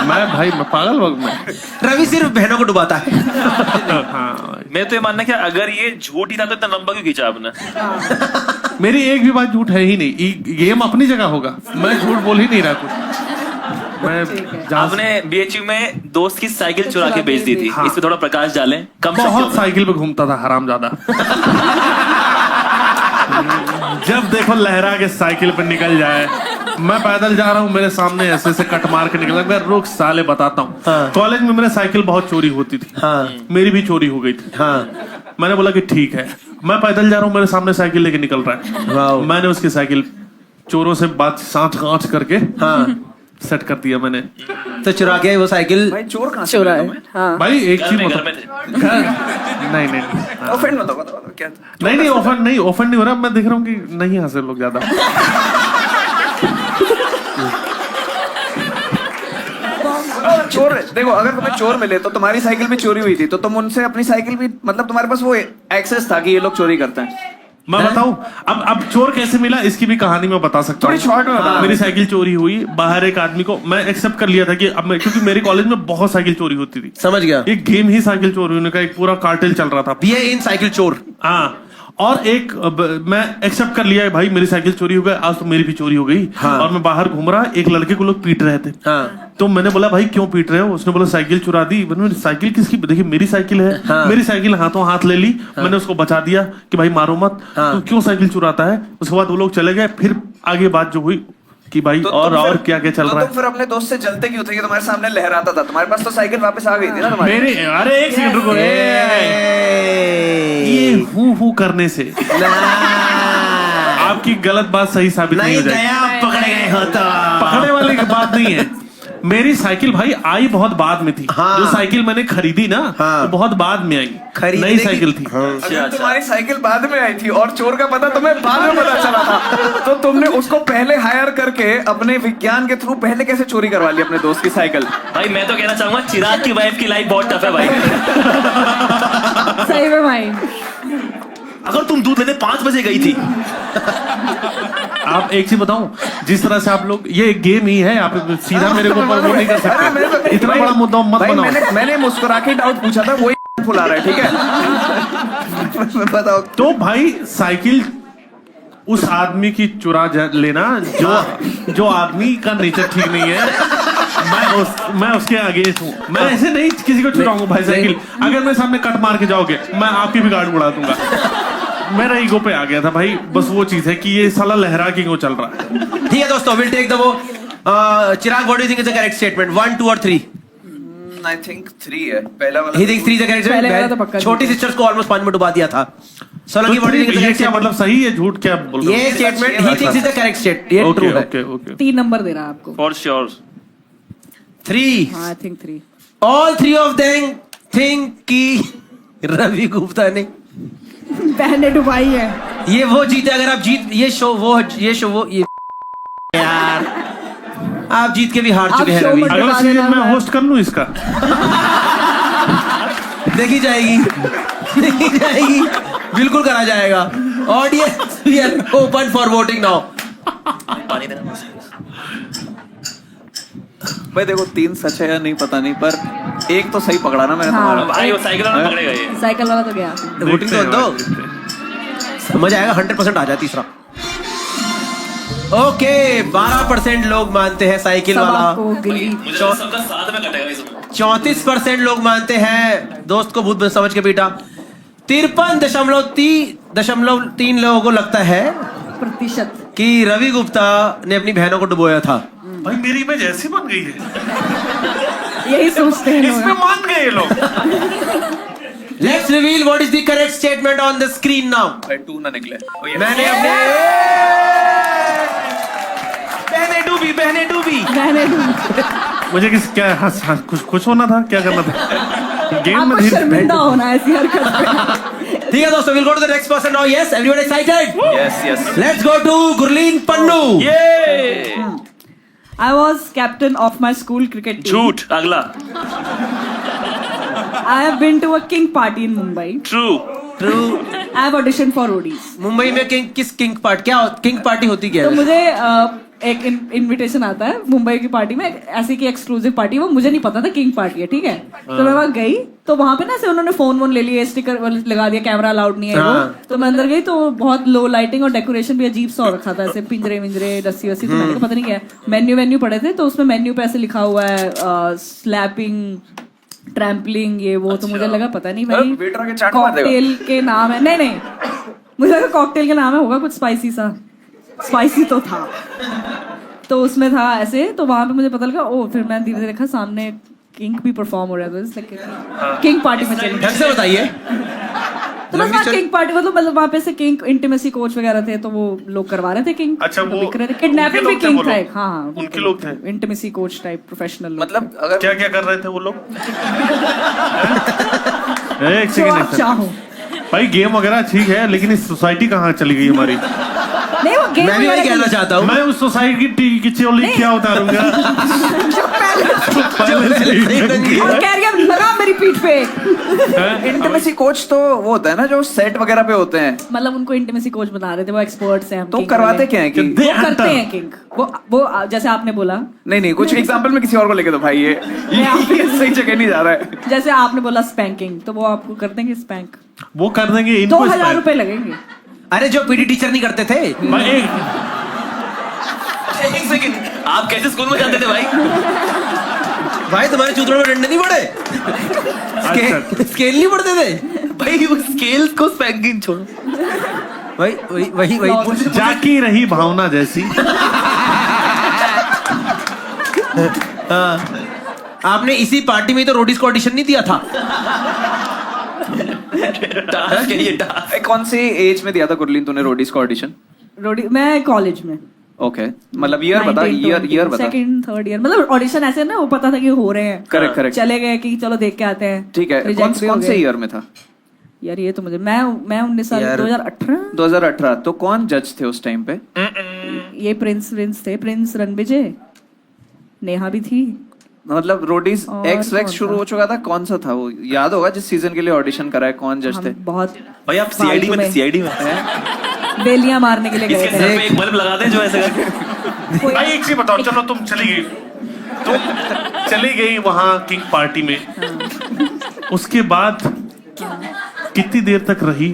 मैं पागल वक्त में। रवि सिर्फ बहनों को डुबाता है। हाँ। मैं तो ये मानना कि अगर ये झूठ ही था तो इतना लंबा क्यों खींचा आपने? मेरी एक भी बात झूठ है ही नहीं, गेम अपनी जगह होगा, मैं झूठ बोल ही नहीं रहा कुछ। आपने बीएचयू में दोस्त की साइकिल चुरा के बेच दी थी। हाँ। इस पे थोड़ा प्रकाश डालें। कम बहुत साइकिल पे घूमता था हरामजादा। जब देखो लहरा के साइकिल पे निकल जाए, मैं पैदल जा रहा हूँ, मेरे सामने ऐसे ऐसे कट मार के निकला, मैं रुक साले बताता हूँ। हाँ। कॉलेज में मेरे साइकिल बहुत चोरी होती थी। हाँ। मेरी भी चोरी हो गई थी। हाँ। मैंने बोला कि ठीक है, मैं पैदल जा रहा हूँ, मेरे सामने साइकिल लेके निकल रहा है। वाओ। मैंने उसकी साइकिल चोरों से बात सांच कांच करके हाँ। सेट कर दिया मैंने। तो चुरा के वो साइकिल। भाई चोर कहाँ से चुरा मिले है। तुम्हें? हाँ। भाई एक चीज घर बताओ। में थे। नहीं ऑफेंड मत हो, क्या था? नहीं ऑफर नहीं हो रहा। मैं देख रहा हूँ कि नहीं हंसे लोग ज्यादा। चोर देखो, अगर तुम्हें चोर मिले तो तुम्हारी साइकिल भी चोरी हुई थी, तो तुम उनसे अपनी साइकिल भी, मतलब तुम्हारे पास वो एक्सेस था कि ये लोग चोरी करते हैं। मैं बताऊं, अब चोर कैसे मिला इसकी भी कहानी मैं बता सकता हूँ। थोड़ी शॉर्ट में बता। मेरी साइकिल चोरी हुई, बाहर एक आदमी को मैं एक्सेप्ट कर लिया था कि अब मैं, क्योंकि मेरे कॉलेज में बहुत साइकिल चोरी होती थी। समझ गया। एक गेम ही साइकिल चोरी होने का एक पूरा कार्टेल चल रहा था। बीए इन साइकिल चोर। हाँ। और एक मैं एक्सेप्ट कर लिया है, भाई मेरी साइकिल चोरी हो गई, आज तो मेरी भी चोरी हो गई। हाँ। और मैं बाहर घूम रहा, एक लड़के को लोग पीट रहे थे। हाँ। तो मैंने बोला भाई क्यों पीट रहे हो? उसने बोला साइकिल चुरा दी। मैंने साइकिल किसकी? देखिए मेरी साइकिल है। हाँ। मेरी साइकिल हाथों हाथ ले ली। हाँ। मैंने उसको बचा दिया कि भाई मारो मत। हाँ। तो क्यों साइकिल चुराता है? उसके बाद वो लोग चले गए। फिर आगे बात जो हुई कि भाई तो और क्या क्या चल रहा है। तुम फिर अपने दोस्त से जलते क्यों थे कि तुम्हारे सामने लहराता था? तुम्हारे पास तो साइकिल वापस आ गई थी ना तुम्हारी। मेरे अरे एक सेकंड रुको। ये हूँ करने से आपकी गलत बात सही साबित नहीं हो जाएगी। पकड़े गए हो तो। पकड़ने वाले की बात नहीं है। मेरी साइकिल भाई आई बहुत बाद में थी। हाँ। जो साइकिल मैंने खरीदी ना, हाँ। वो बहुत बाद में आई। खरीदने नई की- साइकिल थी। अगर तुम्हारी साइकिल बाद में आई थी और चोर का पता तुम्हें बाद में पता चला था, तो तुमने उसको पहले हायर करके अपने विज्ञान के थ्रू पहले कैसे चोरी करवा ली अपने दोस्त की साइकिल? भाई मैं तो कहना चाहूंगा चिराग की वाइफ की लाइफ बहुत टफ है भाई। सही में भाई। अगर तुम दूध लेने 5 बजे गई थी। आप एक चीज बताऊं, जिस तरह से आप लोग, ये एक गेम ही है, आप सीधा मेरे को ऊपर वो नहीं कर अरे मैं तो- सकते। इतना भाई- बड़ा मुद्दा मत भाई बनाओ। मैंने मुस्कुरा के डाउट पूछा था, वही फुला रहा है। ठीक है। बताओ। तो भाई साइकिल उस आदमी की चुरा लेना जो आदमी का नेचर ठीक नहीं है। मैं उसके अगेंस्ट हूँ। मैं ऐसे नहीं किसी को चुराऊंगा भाई साइकिल। अगर मैं सामने कट मार के जाओगे, मैं आपकी भी गाड़ी उड़ा दूंगा। मेरा ईगो पे आ गया था भाई। बस वो चीज है कि ये साला लहरा के क्यों चल रहा है। ठीक है दोस्तों, विल टेक द वो Chirag, what do you think is the correct statement? 1, 2 और 3? आई थिंक 3 है पहला वाला He thinks 3 is the correct पहले वाला तो statement. पक्का छोटी सिस्टर्स को ऑलमोस्ट 5 में डुबा दिया था. सोलंकी तो बॉडी ये क्या मतलब सही है झूठ क्या बोल रहे ये statement he thinks is the correct state. ये हो? ट्रू ओके है. ओके ओके 3 नंबर दे रहा आपको. For sure 3. हाँ I think 3. All 3 of them think कि रवि गुप्ता ने पहले डुबाई है. ये वो जीते. अगर आप जीत ये शो वो ये यार आप जीत के भी हार आप चुके हैं show रवि. मत- अगला सीजन मैं होस्ट कर लूं इसका. देखी जाएगी बिल्कुल करा जाएगा. Audience we are open for voting now. पानी देना. भाई देखो 3 सच है या नहीं पता नहीं पर एक तो सही पकड़ा ना मैंने हाँ. तुम्हारा. भाई वो साइकिल वाला पकड़ेगा ये. साइकिल वाला तो गया. वोटिंग तो दो. समझ आएगा. 100% आ जाए तीसरा. ओके 12% लोग मानते हैं साइकिल सब वाला. आपको गिल्ली. मुझे तो सबका साथ में कटेगा ये सब. 34% लोग मानते हैं दोस्त को भूत समझ के पीटा. 53.3 लोगों को लगता है प्रतिशत. कि रवि गुप्ता ने अपनी बहनों को डुबोया था. भाई मेरी इमेज ऐसी बन गई है. यही सोचते हैं इसमें लोग. मान गए ये लोग. Let's reveal what is the correct statement on the screen now. भाई 2 ना निकले. मैंने अपने बहने डूबी. रहने दो. मुझे क्या खुश होना था क्या करना था गेम में. आपको शर्मिंदा होना है ऐसी हरकत पे. ठीक है दोस्तों, we'll go to the next person now. Yes, everyone excited? Yes yes. Let's go to Gurleen Pannu. I was captain of my school cricket team. झूठ. अगला. I have been to a king party in Mumbai. True. True. I have auditioned for Odis. Mumbai में king party होती क्या तो है? मुझे एक invitation आता है मुंबई की पार्टी में, ऐसी की एक्सक्लूसिव पार्टी. वो मुझे नहीं पता था किंग पार्टी है. ठीक है. तो मैं वहां गई तो वहां पे ना से उन्होंने फोन ले लिए, स्टिकर लगा दिया, कैमरा अलाउड नहीं है वो. तो मैं अंदर गई तो बहुत लो लाइटिंग और डेकोरेशन भी अजीब सा हो रखा था, ऐसे पिंजरे विंजरे रस्सी वस्सी. तो मैंने कहा पता नहीं क्या है. मेन्यू पड़े थे तो उसमें मेन्यू पे ऐसे लिखा हुआ है स्लैपिंग, ट्रैम्पलिंग, ये वो. तो मुझे लगा पता नहीं भाई वेटर के चाट मार देगा. कॉकटेल के नाम है. नहीं मुझे लगा कॉकटेल के नाम है, होगा कुछ स्पाइसी सा. स्पाइसी तो था. तो उसमें था ऐसे. तो वहां पे मुझे पता लगा. ओ फिर मैंने धीरे धीरे देखा सामने किंग भी परफॉर्म हो रहा था. किंग पार्टी में चली. ढंग से बताइए. तो बस वहाँ किंग पार्टी मतलब वहाँ पे से किंग इंटीमेसी कोच वगैरह थे तो वो लोग करवा रहे थे किंग. अच्छा, वो किडनैपिंग भी उनके किंग लोग थे था वो एक. हाँ उनके लोग थे. Intimacy coach type professional. मतलब अगर क्या क्या कर रहे थे वो लोग. एक जो आप सेकंड चाहो. भाई गेम वगैरह ठीक है लेकिन इस सोसाइटी कहाँ चली गई हमारी. नहीं वो गेम मैं भी वही कहना चाहता हूँ. मैं उस सोसाइटी की चोली क्या उतारूंगा. और कैरियर लगा मेरी पीठ पे. इंटीमेसी कोच तो वो होता है ना जो सेट वगैरह पे होते हैं. मतलब उनको इंटीमेसी कोच बता रहे थे, वो एक्सपर्ट्स हैं. तो करवाते क्या है कि वो करते हैं किंग. वो जैसे आपने बोला. नहीं कुछ एग्जांपल में किसी और को लेके दो भाई. ये सही जगह नहीं जा रहा है. जैसे आपने बोला स्पैंकिंग, तो वो आपको कर देंगे स्पैंक. वो कर देंगे इनको. 2000 रुपए लगेंगे. अरे जो पीटी टीचर नहीं करते थे. एक सेकंड. आप कैसे स्कूल में जाते थे भाई? भाई तुम्हारे चूतड़ों में डंडे नहीं पड़े. स्केल नहीं पड़ते थे भाई वो स्केल को स्पैंकिंग छोड़ो. वही जाकी रही भावना जैसी. आपने इसी पार्टी में तो रोडीज को ऑडिशन नहीं दिया था. टास्क है ये टास्क. कौन सी एज में दिया था गुरलीन तूने रोडीज का ऑडिशन. मैं कॉलेज में. ओके मतलब ईयर बता. ईयर बता. Second third year. मतलब ऑडिशन ऐसे ना वो पता था कि हो रहे हैं. करेक्ट. चले गए कि चलो देख के आते हैं. ठीक है. कौन से ईयर में था यार ये तो मुझे मैं 19 साल 2018. तो कौन जज थे उस टाइम पे. ये प्रिंस थे. प्रिंस रणविजय, नेहा भी थी. मतलब रोडीज एक्स शुरू हो चुका था. कौन सा था वो याद होगा जिस सीजन के लिए ऑडिशन करा है. कौन जज थे. बहुत भाई आप सीआईडी में बेलियां मारने के लिए गए थे. एक बल्ब लगा दे जो ऐसे करके. भाई एक चीज बताओ. चलो तुम चली गई वहां किंग पार्टी में. उसके बाद कितनी देर तक रही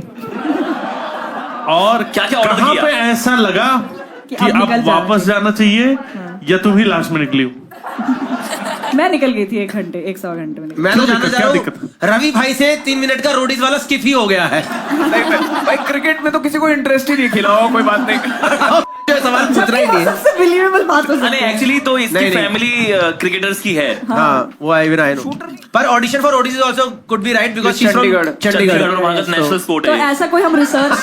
और क्या ऑर्डर कहाँ किया? पे ऐसा लगा कि अब वापस जाना चाहिए या तुम ही लास्ट में निकली हो. मैं निकल गई थी 1 सवा घंटे में. मैं तो जानना चाह रहा हूँ रवि भाई से 3 मिनट का रोडीज वाला स्किप ही हो गया है. भाई क्रिकेट में तो किसी को इंटरेस्ट ही नहीं. खिलाओ कोई बात नहीं. सवाल पूछा उतना ही नहीं है। सबसे बिलीवेबल बात हो सकती नहीं है। एक्चुअली तो इसकी नहीं, नहीं। फैमिली क्रिकेटर्स की है। हाँ वो आई नो पर audition for ODC also could be right because she is from Chandigarh. Chandigarh और वहाँ का नेशनल स्पोर्ट तो है। ऐसा कोई हम रिसर्च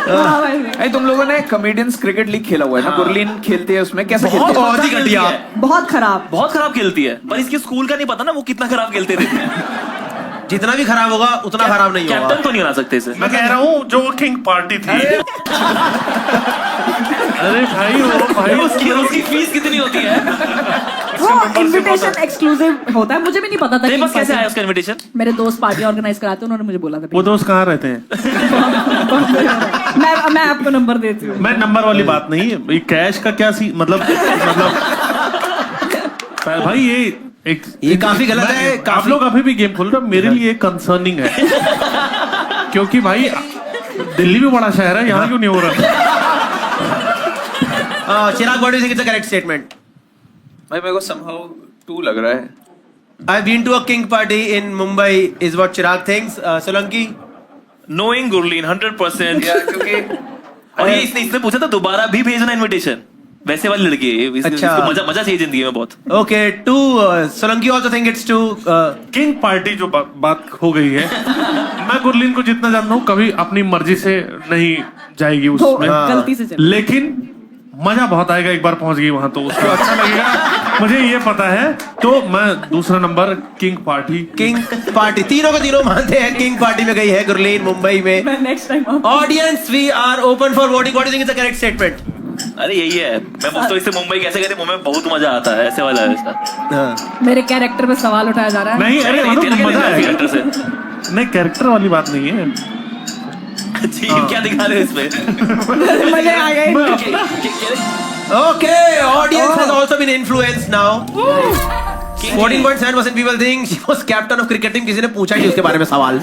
नहीं, तुम लोगों ने कॉमेडियंस क्रिकेट लीग खेला हुआ है ना? गुरलीन खेलती है उसमें, कैसे खेलती है? बहुत ही घटिया। बहुत खराब। बहुत खराब खेलती है, पर इसके स्कूल का नहीं पता ना वो कितना खराब खेलते थे। जितना भी खराब होगा उतना खराब नहीं होगा। कैप्टन तो नहीं बना सकते इसे। मैं कह रहा हूँ जो किंग पार्टी थी। अरे भाई वो भाई उसकी फीस कितनी होती है? वो इनविटेशन एक्सक्लूसिव होता है, मुझे भी नहीं पता था। तेरे पास कि कैसे आया उसका इनविटेशन? मेरे दोस्त पार्टी ऑर्गेनाइज कराते, उन्होंने मुझे बोला था। वो दोस्त कहाँ रहते हैं? मैं आपको नंबर देती हूँ। मैं नंबर वाली बात नहीं, ये कैश का क्या सी मतलब भाई ये काफी गलत है। आप लोग अभी भी गेम खोल रहे हो, मेरे लिए कंसर्निंग है। क्योंकि भाई दिल्ली भी बड़ा शहर है, यहाँ क्यों नहीं हो रहा? Chirag, what do you think is the correct statement? भाई मेरे को somehow 2 लग रहा है। I've been to a king party in Mumbai is what Chirag thinks. Solanki? Knowing Gurleen 100%। क्योंकि और ये इसने पूछा था दोबारा भी भेजना इनविटेशन, वैसे वाली लड़की है। अच्छा। इसको मजा चाहिए जिंदगी में बहुत। Okay, to Solanki also think it's to king party जो बात हो गई है, मैं गुरलीन को जितना जानता हूँ कभी अपनी मर्जी से नहीं जाएगी उसमें, गलती से चल। लेकिन मजा बहुत आएगा एक बार पहुंच गई वहां तो उसको अच्छा लगेगा, मुझे ये पता है। तो मैं दूसरा number king party. King party, तीनों को तीनों मानते हैं किंग पार्टी में गई है गुरलीन मुंबई में। मैं next time audience we are open for voting. What do you think is the correct statement? अरे यही है, मैं पूछता हूँ इससे मुंबई कैसे गए थे, मुंबई में बहुत मजा आता है, ऐसे वाला है इसका। मेरे कैरेक्टर पे सवाल उठाया जा रहा है। नहीं अरे नहीं, तेरे मजा क्या है कैरेक्टर से? नहीं, कैरेक्टर वाली बात नहीं है। क्या दिखा रहे हो इसमें? मजे आ गए। Okay, audience has also been influenced now. 14.7% people think she was captain of cricket team. किसी ने पूछा ही नहीं उसके बारे में सवाल।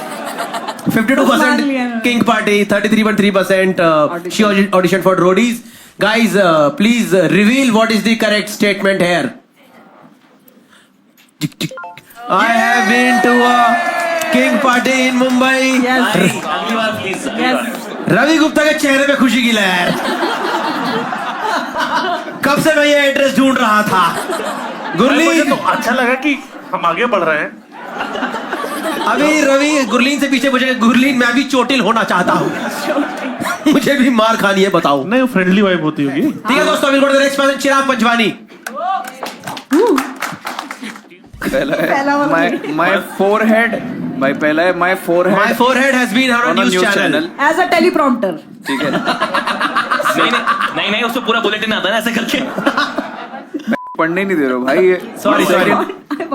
52% King Party, 33.3% she auditioned for roadies. Guys, please reveal what is the correct statement here. I have been to a King Party in Mumbai. Yes. अगली बार please. Yes. Ravi Gupta के चेहरे पे खुशी की लहर। कब से मैं ये एड्रेस ढूंढ रहा था। मुझे गुरलीन, तो अच्छा लगा कि हम आगे बढ़ रहे हैं। अभी रवि गुरलीन से पीछे मुझे, गुरलीन मैं भी चोटिल होना चाहता हूँ। मुझे भी मार खानी है, बताओ। नहीं, वो फ्रेंडली वाइब होती होगी। ठीक है दोस्तों, बिल्कुल नेक्स्ट पर्सन चिराग पंचवानी। पहला पहला है वाला my forehead। भाई पहला है my forehead My forehead has been on a news channel. As a teleprompter. ठीक है। नहीं उसमें पूरा बुलेटिन आता है ना ऐसे करके। पढ़ने नहीं दे रहे हो भाई ये। Sorry, sorry.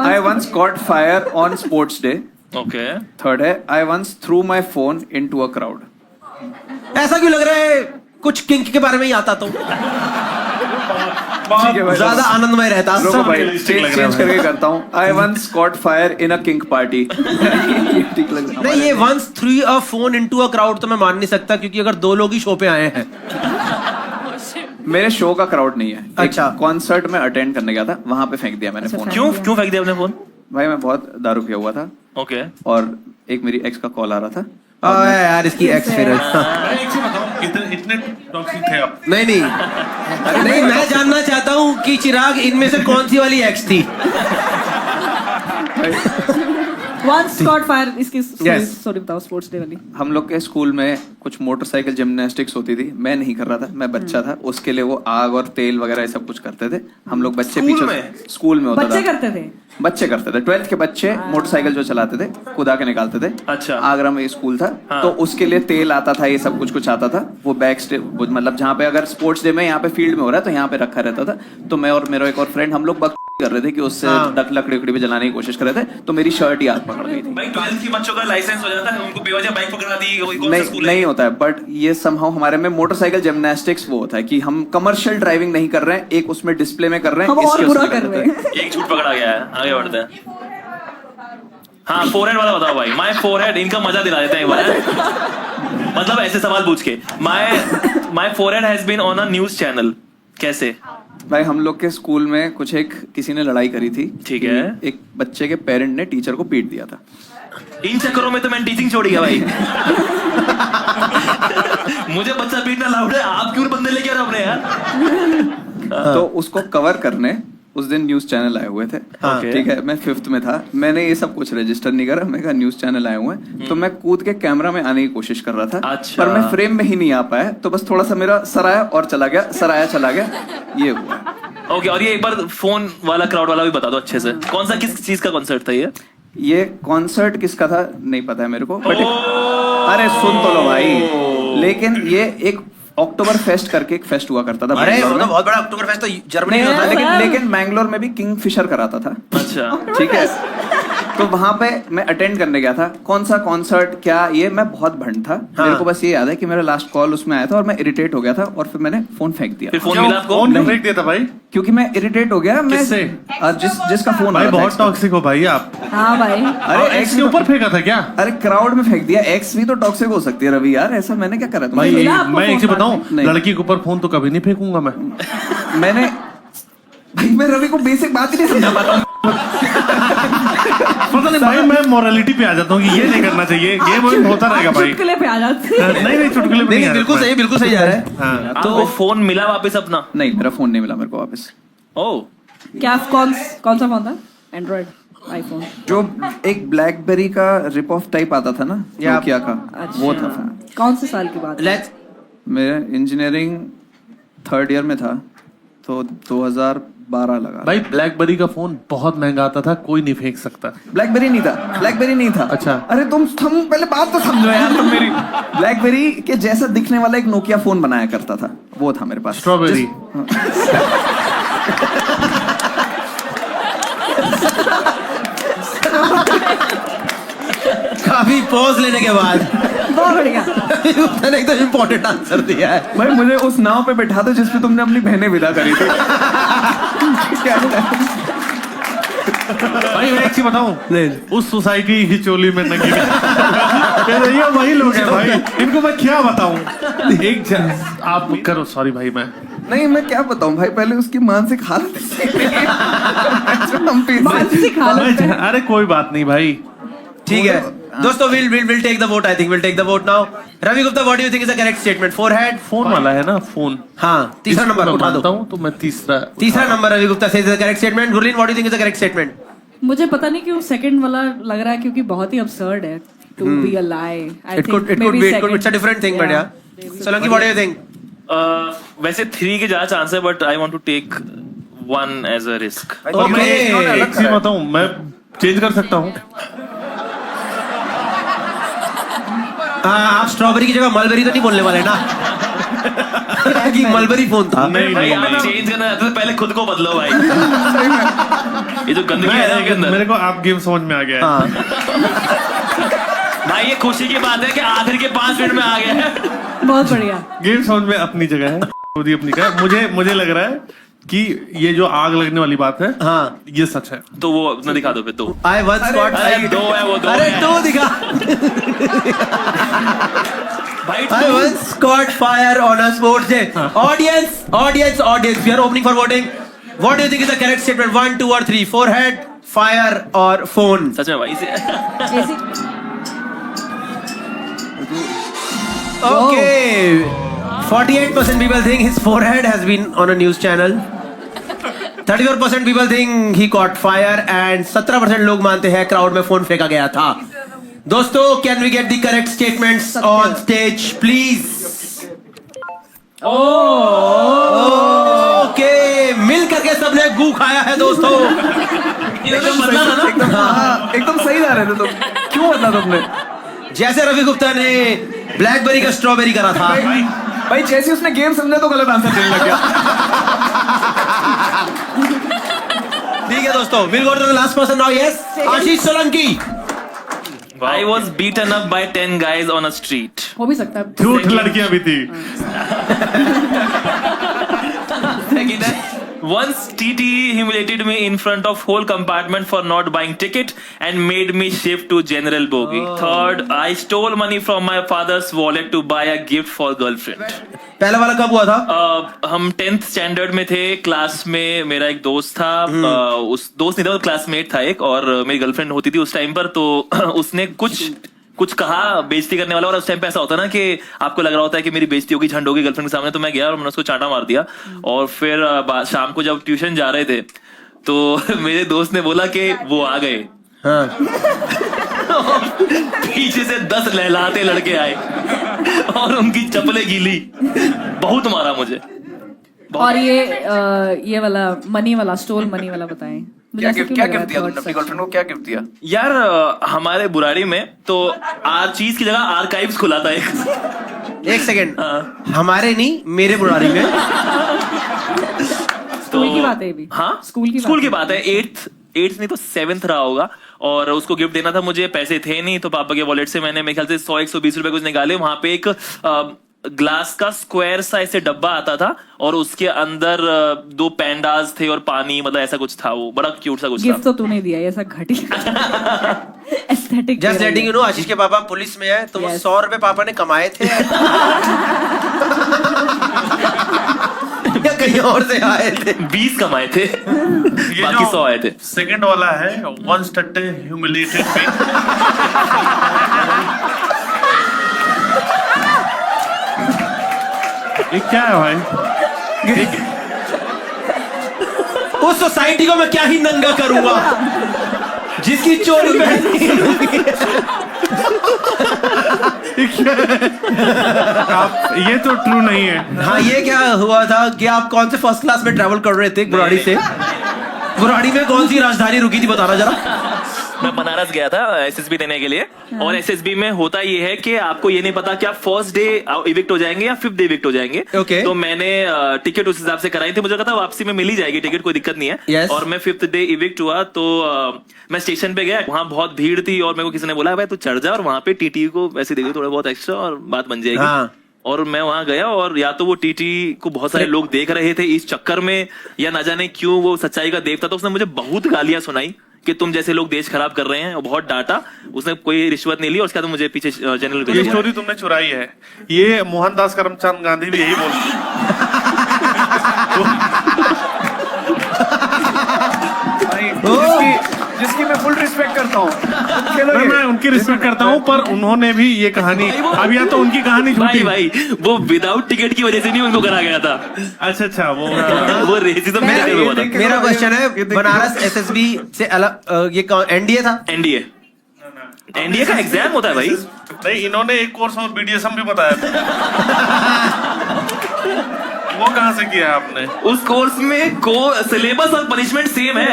I once caught fire on sports day। Okay. Third है I once threw my phone into a crowd। ऐसा क्यों लग रहा है कुछ किंग के बारे में ही आता तो ठीक है भाई, ज्यादा आनंदमय रहता। रुको भाई, realistic लग रहा है चेंज करके करता हूँ। I once caught fire in a king party। ठीक लग रहा है। नहीं, ये once threw a phone into a crowd तो मैं मान नहीं सकता, क्योंकि अगर 2 लोग ही शो पे आए हैं। मेरे शो का क्राउड नहीं है। अच्छा। कॉन्सर्ट में अटेंड करने गया था, वहां पे फेंक दिया मैंने फोन। क्यों फेंक दिया अपने फोन? भाई मैं बहुत दारू पिया हुआ था ओके। और एक मेरी एक्स का कॉल आ रहा था। यार इसकी एक्स फिर। अरे एक चीज बताओ, इतने टॉक्सिक थे आप? नहीं नहीं, मैं जानना चाहता हूँ कि चिराग इनमें से कौन सी वाली एक्स थी। Once caught fire. इसकी Yes. स्टोरी बताओ, स्पोर्ट्स डे वाली। हम लोग के स्कूल में कुछ मोटरसाइकिल जिम्नास्टिक्स होती थी। मैं नहीं कर रहा था, मैं बच्चा था। उसके लिए वो आग और तेल वगैरह ये सब कुछ करते थे। हम लोग बच्चे पीछे स्कूल में होता बच्चे था। करते थे। बच्चे करते थे, 12th के बच्चे मोटरसाइकिल जो चलाते थे, कुदा के निकालते थे। अच्छा। आगरा में स्कूल था। हाँ। तो उसके लिए तेल आता था, ये सब कुछ आता था। वो बैक स्टे मतलब जहाँ पे अगर स्पोर्ट्स डे में यहाँ पे फील्ड में हो रहा है तो यहाँ पे रखा रहता था। तो मैं और मेरा एक और फ्रेंड हम लोग कर रहे थे कि उससे लकड़ी उकड़ी पे जलाने की कोशिश कर रहे थे। तो मेरी शर्ट ही आग पकड़ गई थी। भाई 12th के बच्चों का लाइसेंस हो जाता है, उनको बेवजह बाइक पकड़ा दी, कोई कौन सा नहीं स्कूल है? नहीं होता है, बट ये समहाउ हमारे में मोटरसाइकिल जिम्नास्टिक्स वो होता है कि हम कमर्शियल ड्राइविंग नहीं कर रहे हैं, एक उसमें डिस्प्ले में कर रहे हैं। हम और इसके बुरा उसमें कर रहे देते हैं। एक झूठ पकड़ा गया है, आगे बढ़ते हैं। हाँ, फोरहेड वाला बताओ भाई। माय फोरहेड, इनका मजा दिला देते हैं एक बार। मतलब ऐसे सवाल पूछ के, my forehead has been on a news channel. कैसे? भाई हम लोग के स्कूल में कुछ किसी ने लड़ाई करी थी। ठीक है। एक बच्चे के पेरेंट ने टीचर को पीट दिया था। इन चक्करों में तो मैंने टीचिंग छोड़ी है भाई। मुझे बच्चा पीटना लाउड है, आप क्यों बंदे लेके आ रहे हो अपने यार? तो उसको कवर करने उस दिन न्यूज चैनल आए हुए थे। ठीक है, मैं 5th में था, मैंने ये सब कुछ रजिस्टर नहीं करा, मैं कहा न्यूज चैनल आए हुए हैं, तो मैं कूद के कैमरा में आने की कोशिश कर रहा था। अच्छा। पर मैं फ्रेम में ही नहीं आ पाया, तो बस थोड़ा सा मेरा सर आया और चला गया, सर आया चला गया, ये हुआ। ओके, और ये एक बार फोन वाला क्राउड वाला भी बता दो अच्छे से, कौन सा किस चीज का कॉन्सर्ट था ये कॉन्सर्ट किसका था नहीं पता है मेरे को, बट अरे सुन तो लो भाई, लेकिन ये एक अक्टूबर फेस्ट करके एक फेस्ट हुआ करता था। अरे बैंगलोर में। बहुत बड़ा अक्टूबर फेस्ट तो जर्मनी में नहीं, होता है। लेकिन बैंगलोर में भी किंग फिशर कराता था। अच्छा। ठीक है, तो वहां पे मैं अटेंड करने गया था। कौन सा कॉन्सर्ट क्या, ये मैं बहुत भंड था। मेरे को बस ये याद है कि मेरा लास्ट कॉल उसमें आया था और मैं इरिटेट हो गया था और फिर मैंने फोन फेंक दिया। फिर फोन मिला आपको? फोन क्यों फेंक दिया था भाई? क्योंकि मैं इरिटेट हो गया। मैं किससे? जिसका फोन भाई आया था, बहुत टॉक्सिक हो भाई आप। हाँ भाई, अरे एक्स के ऊपर फेंका था क्या? अरे क्राउड में फेंक दिया। एक्स भी तो टॉक्सिक हो सकती है रवि यार, ऐसा मैंने क्या करा भाई मिला आपको मैं एक चीज फोन बताऊं, नहीं। लड़की के ऊपर फोन तो कभी नहीं फेंकूंगा मैं। मैंने भाई मैं रवि को बेसिक बात ही नहीं समझा पाता। पता नहीं भाई, मैं मोरालिटी पे आ जाता हूँ कि ये नहीं करना चाहिए, ये होता रहेगा भाई। चुटकुले पे आ जाते हैं। नहीं चुटकुले पे नहीं नहीं, बिल्कुल सही, बिल्कुल सही जा रहा है। हाँ। तो फोन मिला वापस अपना? नहीं, मेरा फोन नहीं मिला मेरे को वापस। ओह, क्या कौन सा फोन था? Android, iPhone? जो एक ब्लैकबेरी का रिप ऑफ टाइप आता था ना, नोकिया का, वो था फोन। कौन से साल की बात है? लेट्स मेरा इंजीनियरिंग 3rd ईयर में था, तो 2012 लगा। भाई ब्लैकबेरी का फोन बहुत महंगा आता था, कोई नहीं फेंक सकता। ब्लैकबेरी नहीं था, ब्लैकबेरी नहीं था। अच्छा। अरे तुम पहले बात तो समझो यार तुम मेरी। ब्लैकबेरी के जैसा दिखने वाला एक नोकिया फोन बनाया करता था, वो था मेरे पास। स्ट्रॉबेरी। काफी पॉज लेने के बाद बहुत बढ़िया। मैंने एकदम इम्पोर्टेंट आंसर दिया है। भाई मुझे उस नाव पे बैठा दो जिसपे तुमने अपनी बहनें विदा करी थी। भाई मैं एक चीज बताऊं, उस सोसाइटी की चोली में नंगी ये वही लोग हैं भाई, इनको मैं क्या बताऊं। आप करो, सॉरी भाई मैं नहीं, मैं क्या बताऊं भाई, पहले उसकी मानसिक हालत मानसिक हालत है। अरे कोई बात नहीं भाई, ठीक है दोस्तों, we'll take the vote. I think we'll take the vote now. Ravi Gupta, what do you think is the correct statement? Forehead? Phone वाला है ना, फोन। हाँ, तीसरा नंबर उठा दो। हूँ तो मैं तीसरा number Ravi Gupta says the correct statement. Gurleen, what do you think is the correct statement? मुझे पता नहीं क्यों सेकंड वाला लग रहा है, क्योंकि बहुत ही absurd है to be a lie. I It think could maybe be. second. It's a different thing, but yeah. Solanki, what do you think? वैसे 3 के ज्यादा चांस है, but I want to take 1 as a risk. Okay. एक चीज बताऊं, मैं change कर सकता हूँ। आप स्ट्रॉबेरी की जगह मलबेरी तो नहीं बोलने वाले ना? कि मलबेरी फोन था। नहीं भाई नहीं आप चेंज करना चाहते तो पहले खुद को बदलो भाई। ये जो गंदगी है ना के अंदर। मेरे को आप गेम समझ में आ गया है। हाँ। भाई ये खुशी की बात है कि आखिर के 5 मिनट में आ गया है। बहुत बढ़िया। गेम समझ में अपनी जगह है, खुद ही अपनी जगह। मुझे लग रहा है कि ये जो आग लगने वाली बात है, हाँ, ये सच है। तो वो अपना दिखा दो फिर। तो I once got अरे 2 है वो, 2 अरे है। 2 दिखा। भाई I once caught fire on a sports day. Audience. We are opening for voting. What do you think is the correct statement? 1, 2 or 3? Forehead, fire or phone? सच में भाई Okay. 48% people think his forehead has been on a news channel. 34% people think he caught fire and 17% लोग मानते हैं crowd में phone फेंका गया था। दोस्तों, can we get the correct statements on stage, please? Okay, मिल करके सबने गू खाया है दोस्तों। एकदम सही जा रहे थे तुम, क्यों बदला तुमने? जैसे रवि गुप्ता ने ब्लैकबेरी का स्ट्रॉबेरी करा था। भाई जैसे उसने गेम समझा तो गलत आंसर देने लग गया। ठीक है दोस्तों, we'll go to the last person now. Yes, Ashish Solanki. I was beaten up by 10 guys on a street. हो भी सकता है। झूठ लड़कियां भी थी। Once TTE humiliated me in front of whole compartment for not buying ticket and made me shift to general bogie. Third, I stole money from my father's wallet to buy a gift for girlfriend. पहला वाला कब हुआ था? हम 10th standard में थे, class में मेरा एक दोस्त था, उस दोस्त नहीं था, क्लासमेट था एक, और मेरी गर्लफ्रेंड होती थी उस टाइम पर, तो उसने कुछ कुछ कहा बेइज्जती करने वाला, और उस टाइम पे ऐसा होता है ना कि आपको लग रहा होता है कि मेरी बेइज्जती होगी, झंड होगी गर्लफ्रेंड के सामने, तो मैं गया और मैंने उसको चांटा मार दिया। और फिर शाम को जब ट्यूशन जा रहे थे तो मेरे दोस्त ने बोला कि वो आ गए। हाँ। पीछे से 10 लहलाते लड़के आए और उनकी चप्पलें गीली, बहुत मारा मुझे। और ये वाला मनी वाला, स्टोल मनी वाला बताएं। क्या गिफ्ट दिया तुमने अपनी गर्लफ्रेंड को? क्या गिफ्ट दिया यार? हमारे बुराड़ी में तो चीज की जगह आर्काइव्स खुला था एक सेकेंड, हमारे नहीं, मेरे बुराड़ी में। स्कूल की बात है भी। हाँ, स्कूल की बात है। 8th नहीं तो 7th रहा होगा, और उसको गिफ्ट देना था। मुझे पैसे थे नहीं, तो पापा के वॉलेट से मैंने मेरे ख्याल से 100-120 रुपए कुछ निकाले। वहां पे एक ग्लास का स्क्वायर सा ऐसे डब्बा आता था, और उसके अंदर 2 पैंडाज थे और पानी, मतलब ऐसा कुछ था। वो बड़ा क्यूट सा कुछ गिफ्ट तो तूने दिया, ऐसा घटिया aesthetic. Just letting you know, Ashish के पापा पुलिस में है, तो वो 100 रुपए पापा ने कमाए थे या कहीं और से आए थे? 20 कमाए थे, बाकी 100 आए थे। सेकंड वाला है once that humiliated me। ये क्या है भाई? उस सोसाइटी को मैं क्या ही नंगा करूंगा जिसकी चोरी ये तो ट्रू नहीं है। हाँ, ये क्या हुआ था कि आप कौन से फर्स्ट क्लास में ट्रैवल कर रहे थे बुराड़ी से? बुराड़ी में कौन सी राजधानी रुकी थी, बताना जरा। मैं बनारस गया था एसएसबी देने के लिए। और एसएसबी में होता ये है कि आपको ये नहीं पता कि आप फर्स्ट डे इविक्ट हो जाएंगे या 5th डे इविक्ट हो जाएंगे। Okay. तो मैंने टिकट उस हिसाब से कराई थी, मुझे लगा था वापसी में मिल ही जाएगी टिकट, कोई दिक्कत नहीं है। Yes. और मैं 5th डे इविक्ट हुआ, तो मैं स्टेशन पे गया, वहां बहुत भीड़ थी, और मेरे को किसी ने बोला भाई तू चढ़ जा और वहां पे टीटी को वैसे दे दो थोड़ा बहुत एक्स्ट्रा और बात बन जाएगी। हाँ। और मैं वहां गया, और या तो वो टीटी को बहुत सारे लोग देख रहे थे इस चक्कर में, या ना जाने क्यों वो सच्चाई का देवता, तो उसने मुझे बहुत गालियां सुनाई कि तुम जैसे लोग देश खराब कर रहे हैं, और बहुत डांटा। उसने कोई रिश्वत नहीं ली, और उसके बाद मुझे पीछे जनरल ये स्टोरी तुमने चुराई है। ये मोहनदास करमचंद गांधी भी यही बोलते। जिसकी मैं फुल रिस्पेक्ट करता हूँ। मैं उनकी रिस्पेक्ट करता हूँ, पर उन्होंने भी ये कहानी, अब या तो उनकी कहानी झूठी। भाई वो विदाउट टिकट की वजह से नहीं उनको करा गया था। अच्छा वो रेसिज्म मेरे में हुआ था। मेरा क्वेश्चन है, बनारस एसएसबी से अलग ये एनडीए था? एनडीए का एग्जाम होता है भाई। नहीं, इन्होंने एक कोर्स और बीडीएसएम भी बताया था। वो कहाँ से किया आपने? उस कोर्स में सिलेबस और पनिशमेंट सेम है।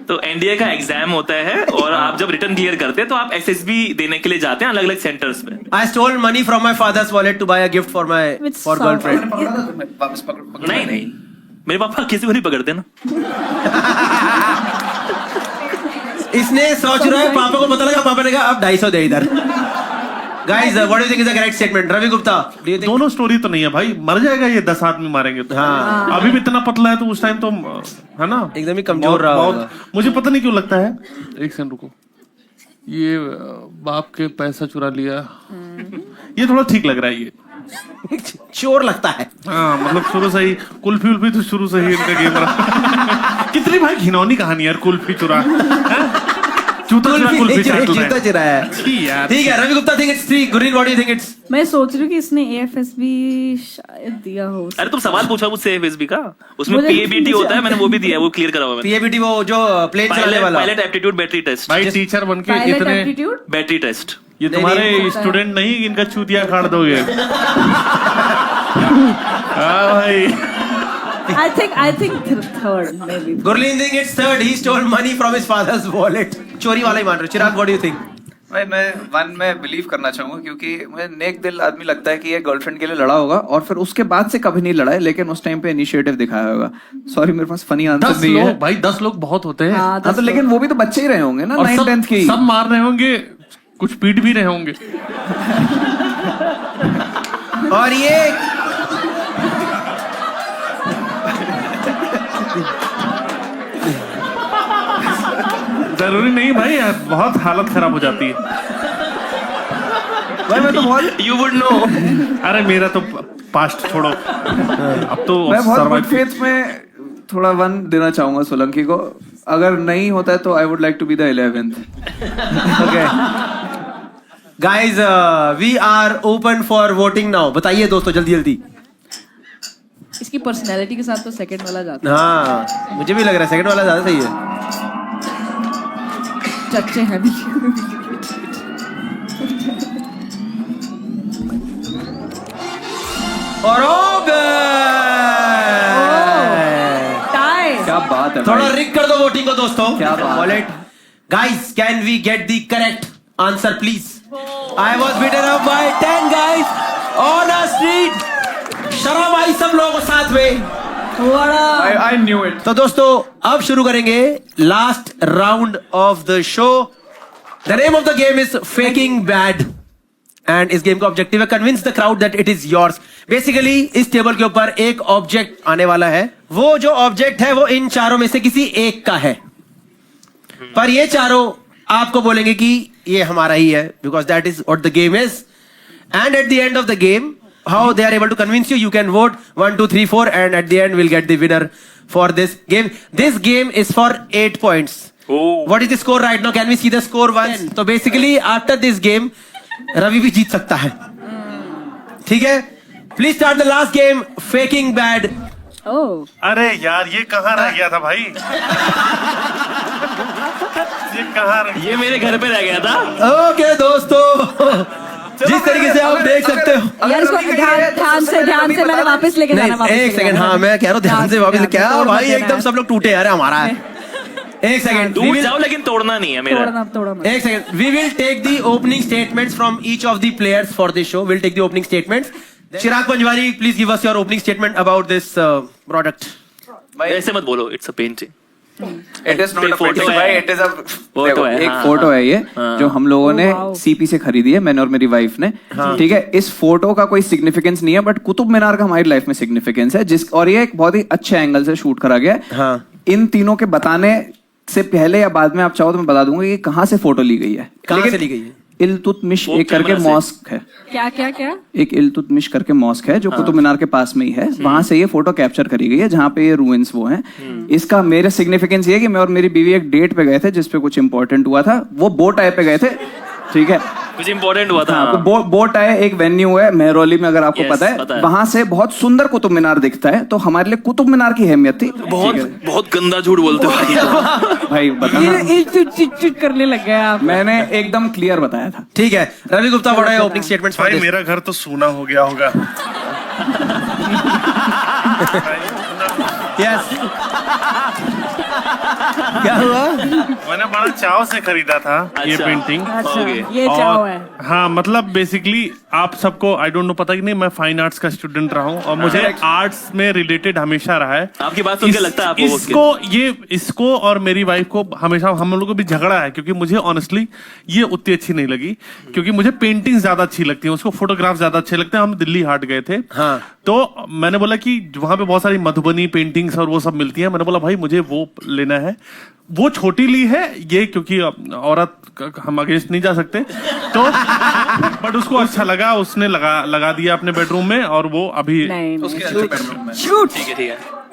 तो एनडीए का एग्जाम होता है, और आप जब रिटर्न क्लियर करते हैं तो आप एसएसबी देने के लिए जाते हैं अलग अलग सेंटर्स में। I stole money from my father's wallet to buy a gift for my girlfriend. वापस पकड़ नहीं, मेरे पापा किसी को नहीं पकड़ते ना। इसने सोच रहा है, पापा को पता लगा, पापा ने कहा अब 250 दे इधर। Guys, what do you think is a correct statement? Ravi Gupta, do you think? दोनों स्टोरी तो नहीं है भाई, मर जाएगा ये 10 आदमी मारेंगे तो। हाँ। अभी भी इतना पतला है, तो उस टाइम तो है ना, एकदम ही कमजोर रहा होगा। मुझे पता नहीं क्यों लगता है, एक सेकंड रुको, ये बाप के पैसा चुरा लिया, ये थोड़ा ठीक लग रहा है। ये चोर लगता है। हाँ, मतलब शुरू से ही कुल्फी उल्फी तो शुरू से ही इनका गेम रहा। कितनी भाई घिनौनी कहानी यार, कुल्फी चुरा, जूता चुरा, कुल्फी जूता चुराया। ठीक है, Ravi Gupta think it's 3, Gurleen what do you think it's? मैं सोच रही हूँ कि इसने एएफएसबी शायद दिया हो। अरे तुम सवाल पूछा मुझसे एफएसबी का, उसमें मुझे- पीएबीटी होता है, मैंने वो भी दिया है, वो क्लियर करा हुआ है। PABT वो जो प्लेन चलाने वाला। Pilot aptitude battery test. भाई टीचर बन के पायलट इतने, एप्टीट्यूड बैटरी टेस्ट। ये तुम्हारे स्टूडेंट नहीं, इनका चूतिया खाड़ दोगे। हाँ भाई, I think third maybe. Gurleen think it's 3rd. He stole money from his father's wallet. चोरी वाला ही मान रहे। चिराग what do you think? भाई मैं 1 में बिलीव करना चाहूंगा, क्योंकि मुझे नेक दिल आदमी लगता है कि ये गर्लफ्रेंड के लिए लड़ा होगा, और फिर उसके बाद से कभी नहीं लड़ा है, लेकिन उस टाइम पे इनिशिएटिव दिखाया होगा। सॉरी, मेरे पास फनी आंसर 10 नहीं है। लोग भाई, 10 लोग बहुत होते हैं। हाँ, हाँ, तो लेकिन वो भी तो बच्चे ही रहे होंगे ना, और 9th 10th की। सब मार रहे होंगे, कुछ पीट भी रहे होंगे। और ये जरूरी नहीं भाई यार, बहुत हालत खराब हो जाती है। भाई मैं तो बहुत यू वुड नो। अरे मेरा तो पास्ट छोड़ो, अब तो मैं बहुत survive- गुड फेथ में थोड़ा 1 देना चाहूंगा सोलंकी को। अगर नहीं होता है तो I would like to be the 11th। Okay guys, we are open for voting now. बताइए दोस्तों जल्दी जल्दी। इसकी पर्सनैलिटी के साथ तो सेकंड वाला जाता हाँ मुझे भी लग रहा है सेकंड वाला ज्यादा सही है। है। चच्चे हैं भी। और हो गए। टाई। क्या बात है थोड़ा भाई। रिक कर दो वोटिंग को दोस्तों। क्या बात है। Wallet guys, can we get the correct answer please? I was beaten up by 10 guys on a street. शर्म आई सब लोगों को साथ में। I knew it. तो दोस्तों अब शुरू करेंगे last round of the show. The name of the game is faking bad and इस गेम का ऑब्जेक्टिव है convince the crowd that it is yours. Basically इस टेबल के ऊपर एक ऑब्जेक्ट आने वाला है। वो जो ऑब्जेक्ट है वो इन चारों में से किसी एक का है, पर ये चारों आपको बोलेंगे कि ये हमारा ही है, because that is what the game is. And at the end of the game how they are able to convince you, you can vote 1 2 3 4 and at the end we'll get the winner for this game. This game is for 8 points. What is the score right now? Can we see the score once? So basically after this game Ravi भी जीत सकता है। ठीक है, please start the last game, faking bad. अरे यार ये कहाँ रह गया था भाई? ये कहाँ रह ये मेरे घर पे रह गया था। Okay दोस्तों, जिस तरीके से आप देख सकते हो यार इसको ध्यान से मैंने वापस लेके जाना। वापस एक सेकंड, हाँ मैं कह रहा हूँ ध्यान से वापस। क्या भाई एकदम सब लोग टूटे यार, हमारा है। एक सेकंड, दूर जाओ लेकिन तोड़ना नहीं है मेरा। तोड़ा मत। एक second, we will take the opening statements from each of the players for this show. Will take the opening statements. Chirag Panjwari, please give us your opening statement about this product. ऐसे मत बोलो, it's a painting. It is not a photo painting है। भाई, it is a photo है, एक हाँ, photo है ये जो हम लोगों ने वाओ। सीपी से खरीदी है, मैंने और मेरी वाइफ ने। ठीक है, इस फोटो का कोई सिग्निफिकेंस नहीं है, बट कुतुब मीनार का हमारी लाइफ में सिग्निफिकेंस है। जिस और ये एक बहुत ही अच्छे एंगल से शूट करा गया है। हाँ। इन तीनों के बताने से पहले या बाद में आप चाहो तो मैं बता दूंगा कि कहाँ से फोटो ली गई है। कहाँ से ली गई है? इल्तुतमिश वो एक करके कैमरा से। मॉस्क है। क्या एक इल्तुतमिश करके मॉस्क है जो कुतुब मीनार के पास में ही है। वहां से ये फोटो कैप्चर करी गई है जहाँ पे ये रूइंस वो हैं। इसका मेरे सिग्निफिकेंस ये है कि मैं और मेरी बीवी एक डेट पे गए थे जिसपे कुछ इंपॉर्टेंट हुआ था। वो बोट आए पे गए थे। ठीक है, कुछ इंपॉर्टेंट हुआ था। हाँ, तो बोट आए एक वेन्यू है मेहरौली में, अगर आपको Yes, पता पता है। है। वहां से बहुत सुंदर कुतुब मीनार दिखता है, तो हमारे लिए कुतुब मीनार की अहमियत थी। बहुत गंदा झूठ बोलते हो भाई। भाई बताना, चिट करने लग गए आप। मैंने एकदम क्लियर बताया था। ठीक है, रवि गुप्ता बड़ा है ओपनिंग स्टेटमेंट्स फॉर भाई दिस। मेरा घर तो सूना हो गया होगा। यस, क्या हुआ? मैंने बड़ा चाव से खरीदा था ये अच्छा। पेंटिंग। ये चाव है। हाँ मतलब बेसिकली आप सबको आई डोंट नो पता कि नहीं, मैं फाइन आर्ट्स का स्टूडेंट रहा हूँ और मुझे आर्ट्स में रिलेटेड हमेशा रहा है। आपकी बात सुन के लगता है आपको इसको और मेरी वाइफ को हमेशा हम लोगों को भी झगड़ा है, क्योंकि मुझे ऑनेस्टली ये उतनी अच्छी नहीं लगी, क्योंकि मुझे पेंटिंग ज्यादा अच्छी लगती है, उसको फोटोग्राफ ज्यादा अच्छे लगते हैं। हम दिल्ली हाट गए थे, हाँ। तो मैंने बोला कि वहां पे बहुत सारी मधुबनी पेंटिंग्स और वो सब मिलती है। मैंने बोला भाई मुझे वो लेना है। वो छोटी ली है ये, क्योंकि औरत हम अगेंस्ट नहीं जा सकते, तो बट उसको अच्छा लगा, उसने लगा दिया अपने बेडरूम में, और वो अभी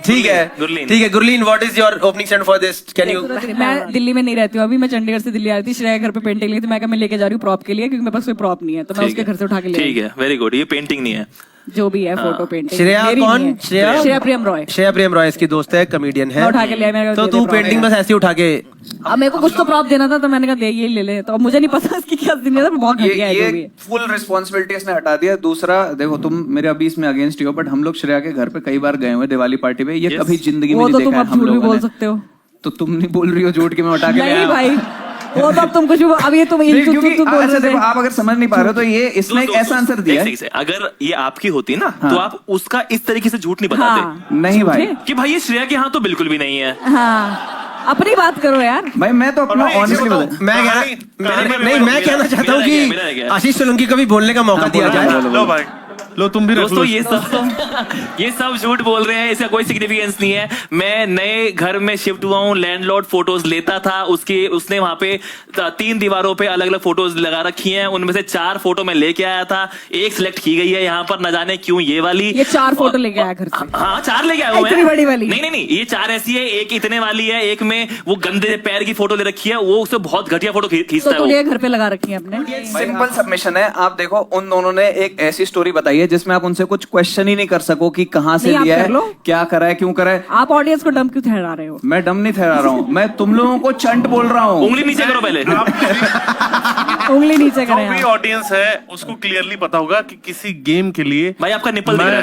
ठीक है गुरलीन। ठीक है, Gurleen, what is your opening statement for this? Can you? मैं दिल्ली में नहीं रहती हूँ अभी, मैं चंडीगढ़ से दिल्ली आई थी। श्रेया घर पे पेंटिंग ली थी, मैं मैं लेके जा रही हूँ प्रॉप के लिए, क्योंकि मेरे पास कोई प्रॉप नहीं है, तो मैं उसके घर से उठा के ले ठीक है, वेरी गुड। ये पेंटिंग नहीं है, जो भी है फोटो पेंटिंग। श्रेया कौन? श्रेया प्रियम रॉय। श्रेया प्रियम रॉय इसकी दोस्त है, कॉमेडियन है। मैं उठा के लिया, मैंने तो दे तू दे पेंटिंग prop। बस ऐसे उठा के। अब मेरे को कुछ तो प्रॉप देना था, तो मैंने कहा दे ये ले ले। तो अब मुझे नहीं पता इसकी क्या जिम्मेदारी है, बहुत घटिया है जो भी ये है। फुल रिस्पॉन्सिबिलिटी इसने हटा दिया। दूसरा देखो, तुम मेरे अभी इसमें अगेंस्ट ही हो, बट हम लोग श्रेया के घर पे कई बार गए हुए दिवाली पार्टी पे। ये Yes. कभी जिंदगी में वो नहीं तो देखा तुम है अब हम झूठ भी लोगों बोल ने। सकते हो। तो तुम नहीं बोल रही हो झूठ के मैं उठा के ले नहीं आया। भाई, वो तो अब तुम कुछ अब ये तुम नहीं, क्योंकि तुम बोल अच्छा रहे देखो, थे। आप अगर समझ नहीं पा रहे हो तो ये इसने एक ऐसा आंसर दिया है। एक से, अगर ये आपकी होती ना तो आप उसका इस तरीके से झूठ नहीं बताते हाँ। नहीं भाई, कि भाई ये श्रेया के यहाँ तो बिल्कुल भी नहीं है। हाँ, अपनी बात करो यार। भाई मैं तो अपना ऑनेस्टली बता। मैं कहना चाहता हूँ कि आशीष सोलंकी को भी बोलने का मौका दिया जाए। लो भाई लो तुम भी रख लो दोस्तों ये सब झूठ बोल रहे हैं, इसका कोई सिग्निफिकेंस नहीं है। मैं नए घर में शिफ्ट हुआ हूँ, लैंडलॉर्ड फोटोज लेता था, उसने वहां पे 3 दीवारों पे अलग अलग फोटोज लगा रखी हैं, उनमें से 4 फोटो मैं लेके आया था, एक सिलेक्ट की गई है यहाँ पर, न जाने क्यों ये वाली। ये 4 फोटो लेके आया घर से? हाँ 4 लेके आया हूँ इतनी बड़ी वाली? नहीं, ये 4 ऐसी है, एक इतने वाली है, एक में वो गंदे पैर की फोटो ले रखी है, वो उससे बहुत घटिया फोटो खींचता है। तो ये घर पे लगा रखी है अपने? सिंपल सबमिशन है। आप देखो, उन दोनों ने एक ऐसी स्टोरी बताई है जिसमें आप उनसे कुछ क्वेश्चन ही नहीं कर सको कि कहाँ से लिया है, क्या करा है, क्यों करा है। आप ऑडियंस को डम क्यों ठहरा रहे हो? मैं डम नहीं ठहरा रहा हूँ, मैं तुम लोगों को चंट बोल रहा हूँ। उंगली नीचे करो पहले। उंगली नीचे करें। जो भी ऑडियंस है उसको क्लियरली पता होगा कि किसी गेम के लिए भाई आपका निप्पल दिख रहा है।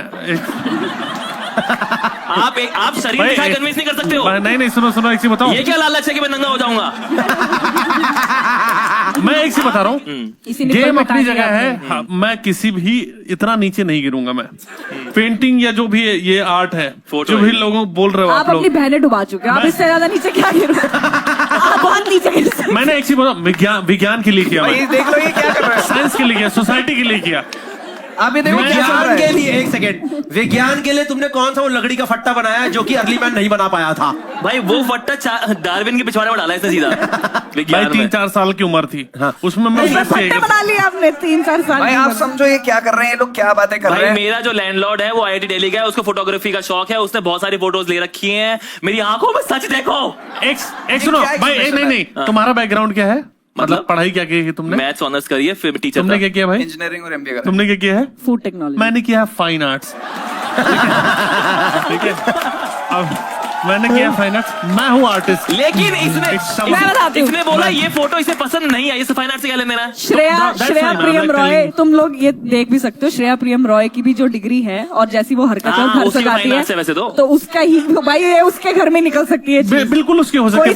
आप शरीर दिखाई कन्विंस नहीं कर सकते हो। नहीं सुनो एक चीज बताओ। ये क्या लालच है कि मैं नंगा हो जाऊंगा? मैं एक चीज बता रहा हूँ, गेम अपनी जगह है। हाँ, मैं किसी भी इतना नीचे नहीं गिरूंगा। मैं पेंटिंग या जो भी ये आर्ट है, जो भी लोगों बोल रहे हो आप अपनी बहनें डुबा चुके हो, आप इससे ज्यादा नीचे क्या गिरो? आप बहुत नीचे गिर सकते। मैंने एक चीज बोला, विज्ञान के लिए किया, देख लो ये क्या कर रहा है। साइंस के लिए किया, सोसाइटी के लिए किया। अभी देखो विज्ञान के लिए, एक सेकेंड, विज्ञान के लिए तुमने कौन सा वो लकड़ी का फट्टा बनाया जो कि अर्ली मैन नहीं बना पाया था? भाई वो फट्टा डार्विन के पिछवाड़े में डाला इसने सीधा। भाई 3-4 साल की उम्र थी। हाँ। उसमें मैं फट्टे बना लिए आपने 3-4 साल। भाई आप समझो ये क्या कर रहे हैं, ये लोग क्या बातें कर रहे हैं। मेरा जो लैंडलॉर्ड है वो IIT दिल्ली का है, उसको फोटोग्राफी का शौक है, उसने बहुत सारी फोटोज ले रखी हैं। मेरी आंखों में सच देखो। एक सुनो भाई, नहीं तुम्हारा बैकग्राउंड क्या है? मतलब पढ़ाई क्या की है तुमने? मैथ्स ऑनर्स करिए, फिर टीचर। तुमने क्या किया भाई? इंजीनियरिंग और MBA। तुमने क्या किया है? Food technology. मैंने किया फाइन आर्ट्स। ठीक है, अब मैंने किया फाइन आर्ट्स, मैं हूँ आर्टिस्ट। लेकिन इसने बोला ये फोटो इसे पसंद नहीं आई, इसे फाइन आर्ट से क्या लेना देना? श्रेया प्रियम रॉय, तुम लोग ये देख भी सकते हो, श्रेया प्रियम रॉय की भी जो डिग्री है और जैसी वो हरकतें घर से आती है, वैसे तो उसका ही भाई ये उसके घर में निकल सकती है। बिल्कुल उसकी हो सकती है।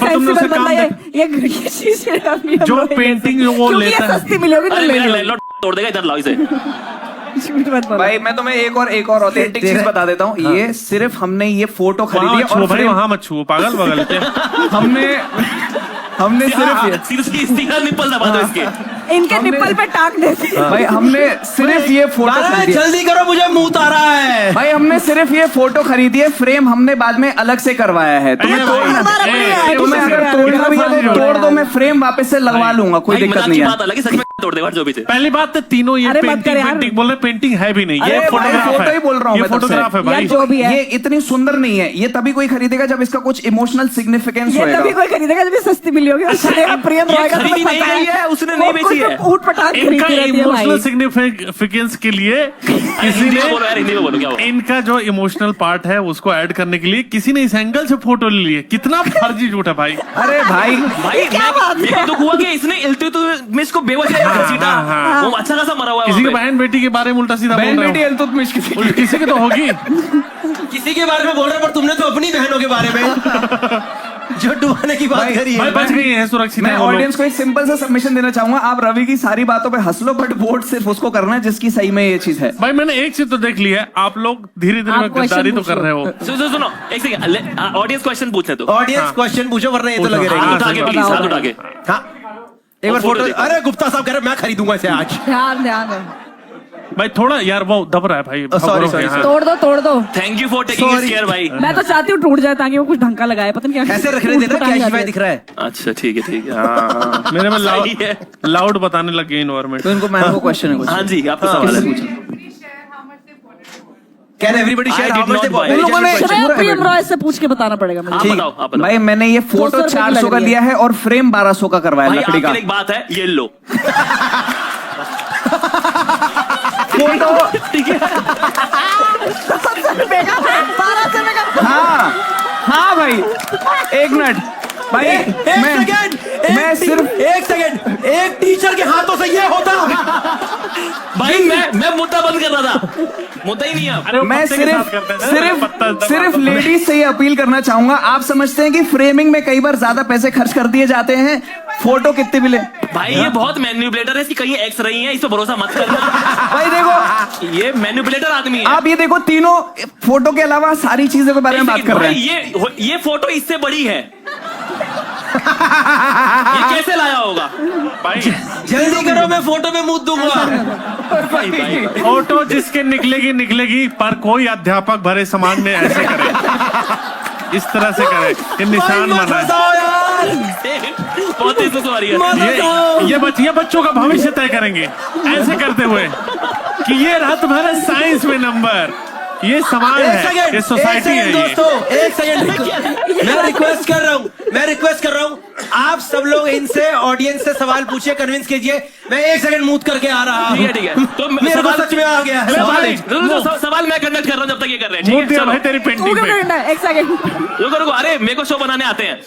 जो पेंटिंग वो लेता है, सस्ती मिलेगी तो ले लो। तोड़ देगा, इधर लाओ इसे। भाई मैं तुम्हें एक और ऑथेंटिक चीज बता देता हूँ। ये सिर्फ हमने ये फोटो खरीदी है और भाई वहां मत छुओ, पागल बगल के। हमने सिर्फ निप्पल दबा दो इसके, इनके निप्पल पे टाक देते। भाई हमने सिर्फ ये फोटो खरीदी है। जल्दी करो, मुझे मुंह आ रहा है। भाई हमने सिर्फ ये फोटो खरीदी है, फ्रेम हमने बाद में अलग से करवाया है। तुम्हें अगर तोड़ना भी है तो तोड़ दो, मैं फ्रेम वापस से लगवा लूंगा, कोई दिक्कत नहीं है। अलग सच में तोड़ दे जो भी थे। पहली बात तो तीनों ये पेंटिंग बोल रहे, पेंटिंग है भी नहीं, ये फोटो ही बोल रहा हूँ। फोटोग्राफ है भाई, जो भी है। ये इतनी सुंदर नहीं है, ये तभी कोई खरीदेगा जब इसका कुछ इमोशनल सिग्निफिकेंस होगा। तभी कोई खरीदेगा जब सस्ती मिली होगी। प्रियम रॉय का खरीदी नहीं गई है, उसने नहीं बेची है। ऊट पटाख इनका इमोशनल सिग्निफिकेंस के लिए किसी ने इनका जो इमोशनल पार्ट है उसको ऐड करने के लिए किसी ने इस एंगल से फोटो ले ली है। कितना फर्जी झूठ है भाई। अरे भाई मेरे को दुख हुआ कि इसने इल्तुतमिश को बेवजह घसीटा, वो अच्छा खासा मरा हुआ है। किसी के बहन बेटी के बारे में उल्टा सीधा बोल रहे हो। इल्तुतमिश किसी की तो होगी, किसी के बारे में बोल रहे हो, पर तुमने तो अपनी बहनों के बारे में जो डुबाने की बात करी है। बच गई है, सुरक्षित। मैं ऑडियंस को एक सिंपल सा सबमिशन देना चाहूंगा। आप रवि की सारी बातों पे हंस लो, बट वोट सिर्फ उसको करना है जिसकी सही में ये चीज है। भाई मैंने एक चीज तो देख ली है, आप लोग धीरे धीरे गद्दारी तो कर रहे हो। सुनो एक सेकंड, ऑडियंस क्वेश्चन पूछने दो। ऑडियंस क्वेश्चन पूछो, वरना ये तो लगे रहेंगे। हाथ उठा के प्लीज, हाथ उठा के। एक बार फोटो। अरे गुप्ता साहब कह रहे मैं खरीदूंगा इसे आज। ध्यान भाई थोड़ा यार वो दब रहा है भाई। सॉरी तोड़ दो। Thank you for taking it care भाई। मैं तो चाहती हूँ टूट जाए ताकि वो कुछ ढंग का लगाए, पता नहीं क्या ऐसे रखने देना, क्या शिवाय दिख रहा है। अच्छा ठीक है। मेरे में लाउड बताने लगे इन्वायरमेंट। तो इनको मैम को क्वेश्चन है कुछ। हाँ जी, आपका सवाल है। Can everybody share how much they bought? इन लोगों ने श्रेया प्रियम रॉय से पूछ के बताना पड़ेगा मुझे। आप बताओ। भाई मैंने ये फोटो 400 का लिया है और फ्रेम 1200 का करवाया लकड़ी का। एक बात है, ये लो फोटो। ठीक है। हाँ भाई एक मिनट भाई, मैं सिर्फ एक सेकंड, एक टीचर के हाथों से ये होता। भाई मैं मुद्दा बंद कर रहा था, मुद्दा ही नहीं है। मैं सिर्फ लेडीज से ये अपील करना चाहूंगा। आप समझते हैं कि फ्रेमिंग में कई बार ज्यादा पैसे खर्च कर दिए जाते हैं, फोटो कितने मिले। भाई ये बहुत मैनिपुलेटर है, इसकी कहीं एक्स रही है, इस पर भरोसा मत करना। भाई देखो ये मैनिपुलेटर आदमी है। आप ये देखो, तीनों फोटो के अलावा सारी चीजों के बारे में बात कर रहे हैं। ये फोटो इससे बड़ी है, ये कैसे लाया होगा? भाई जल्दी करो, मैं फोटो में मुंह दूंगा। भाई, भाई। फोटो जिसके निकलेगी पर कोई अध्यापक भरे समाज में ऐसे करे, इस तरह से करे, ये निशान बना है। बहुत तेज से आ रही है। ये बच्चों का भविष्य तय करेंगे ऐसे करते हुए कि ये रहा तुम्हारा साइंस में नंबर। ये समाज है, ये सोसाइटी है। दोस्तों एक सेकंड, मैं रिक्वेस्ट कर रहा हूँ आप सब लोग इनसे, ऑडियंस से सवाल पूछिए, कन्विंस कीजिए। मैं एक सेकंड मूव करके आ रहा हूँ। ठीक है। तो मेरे को सच में आ गया है सवाल मैं कंडक्ट कर रहा हूँ जब तक ये कर रहे हैं। मूव ठीक दिया है, भाई तेरी पेंटिंग पे। एक सेकंड, रुको। अरे मेरे को शो बनाने आते हैं।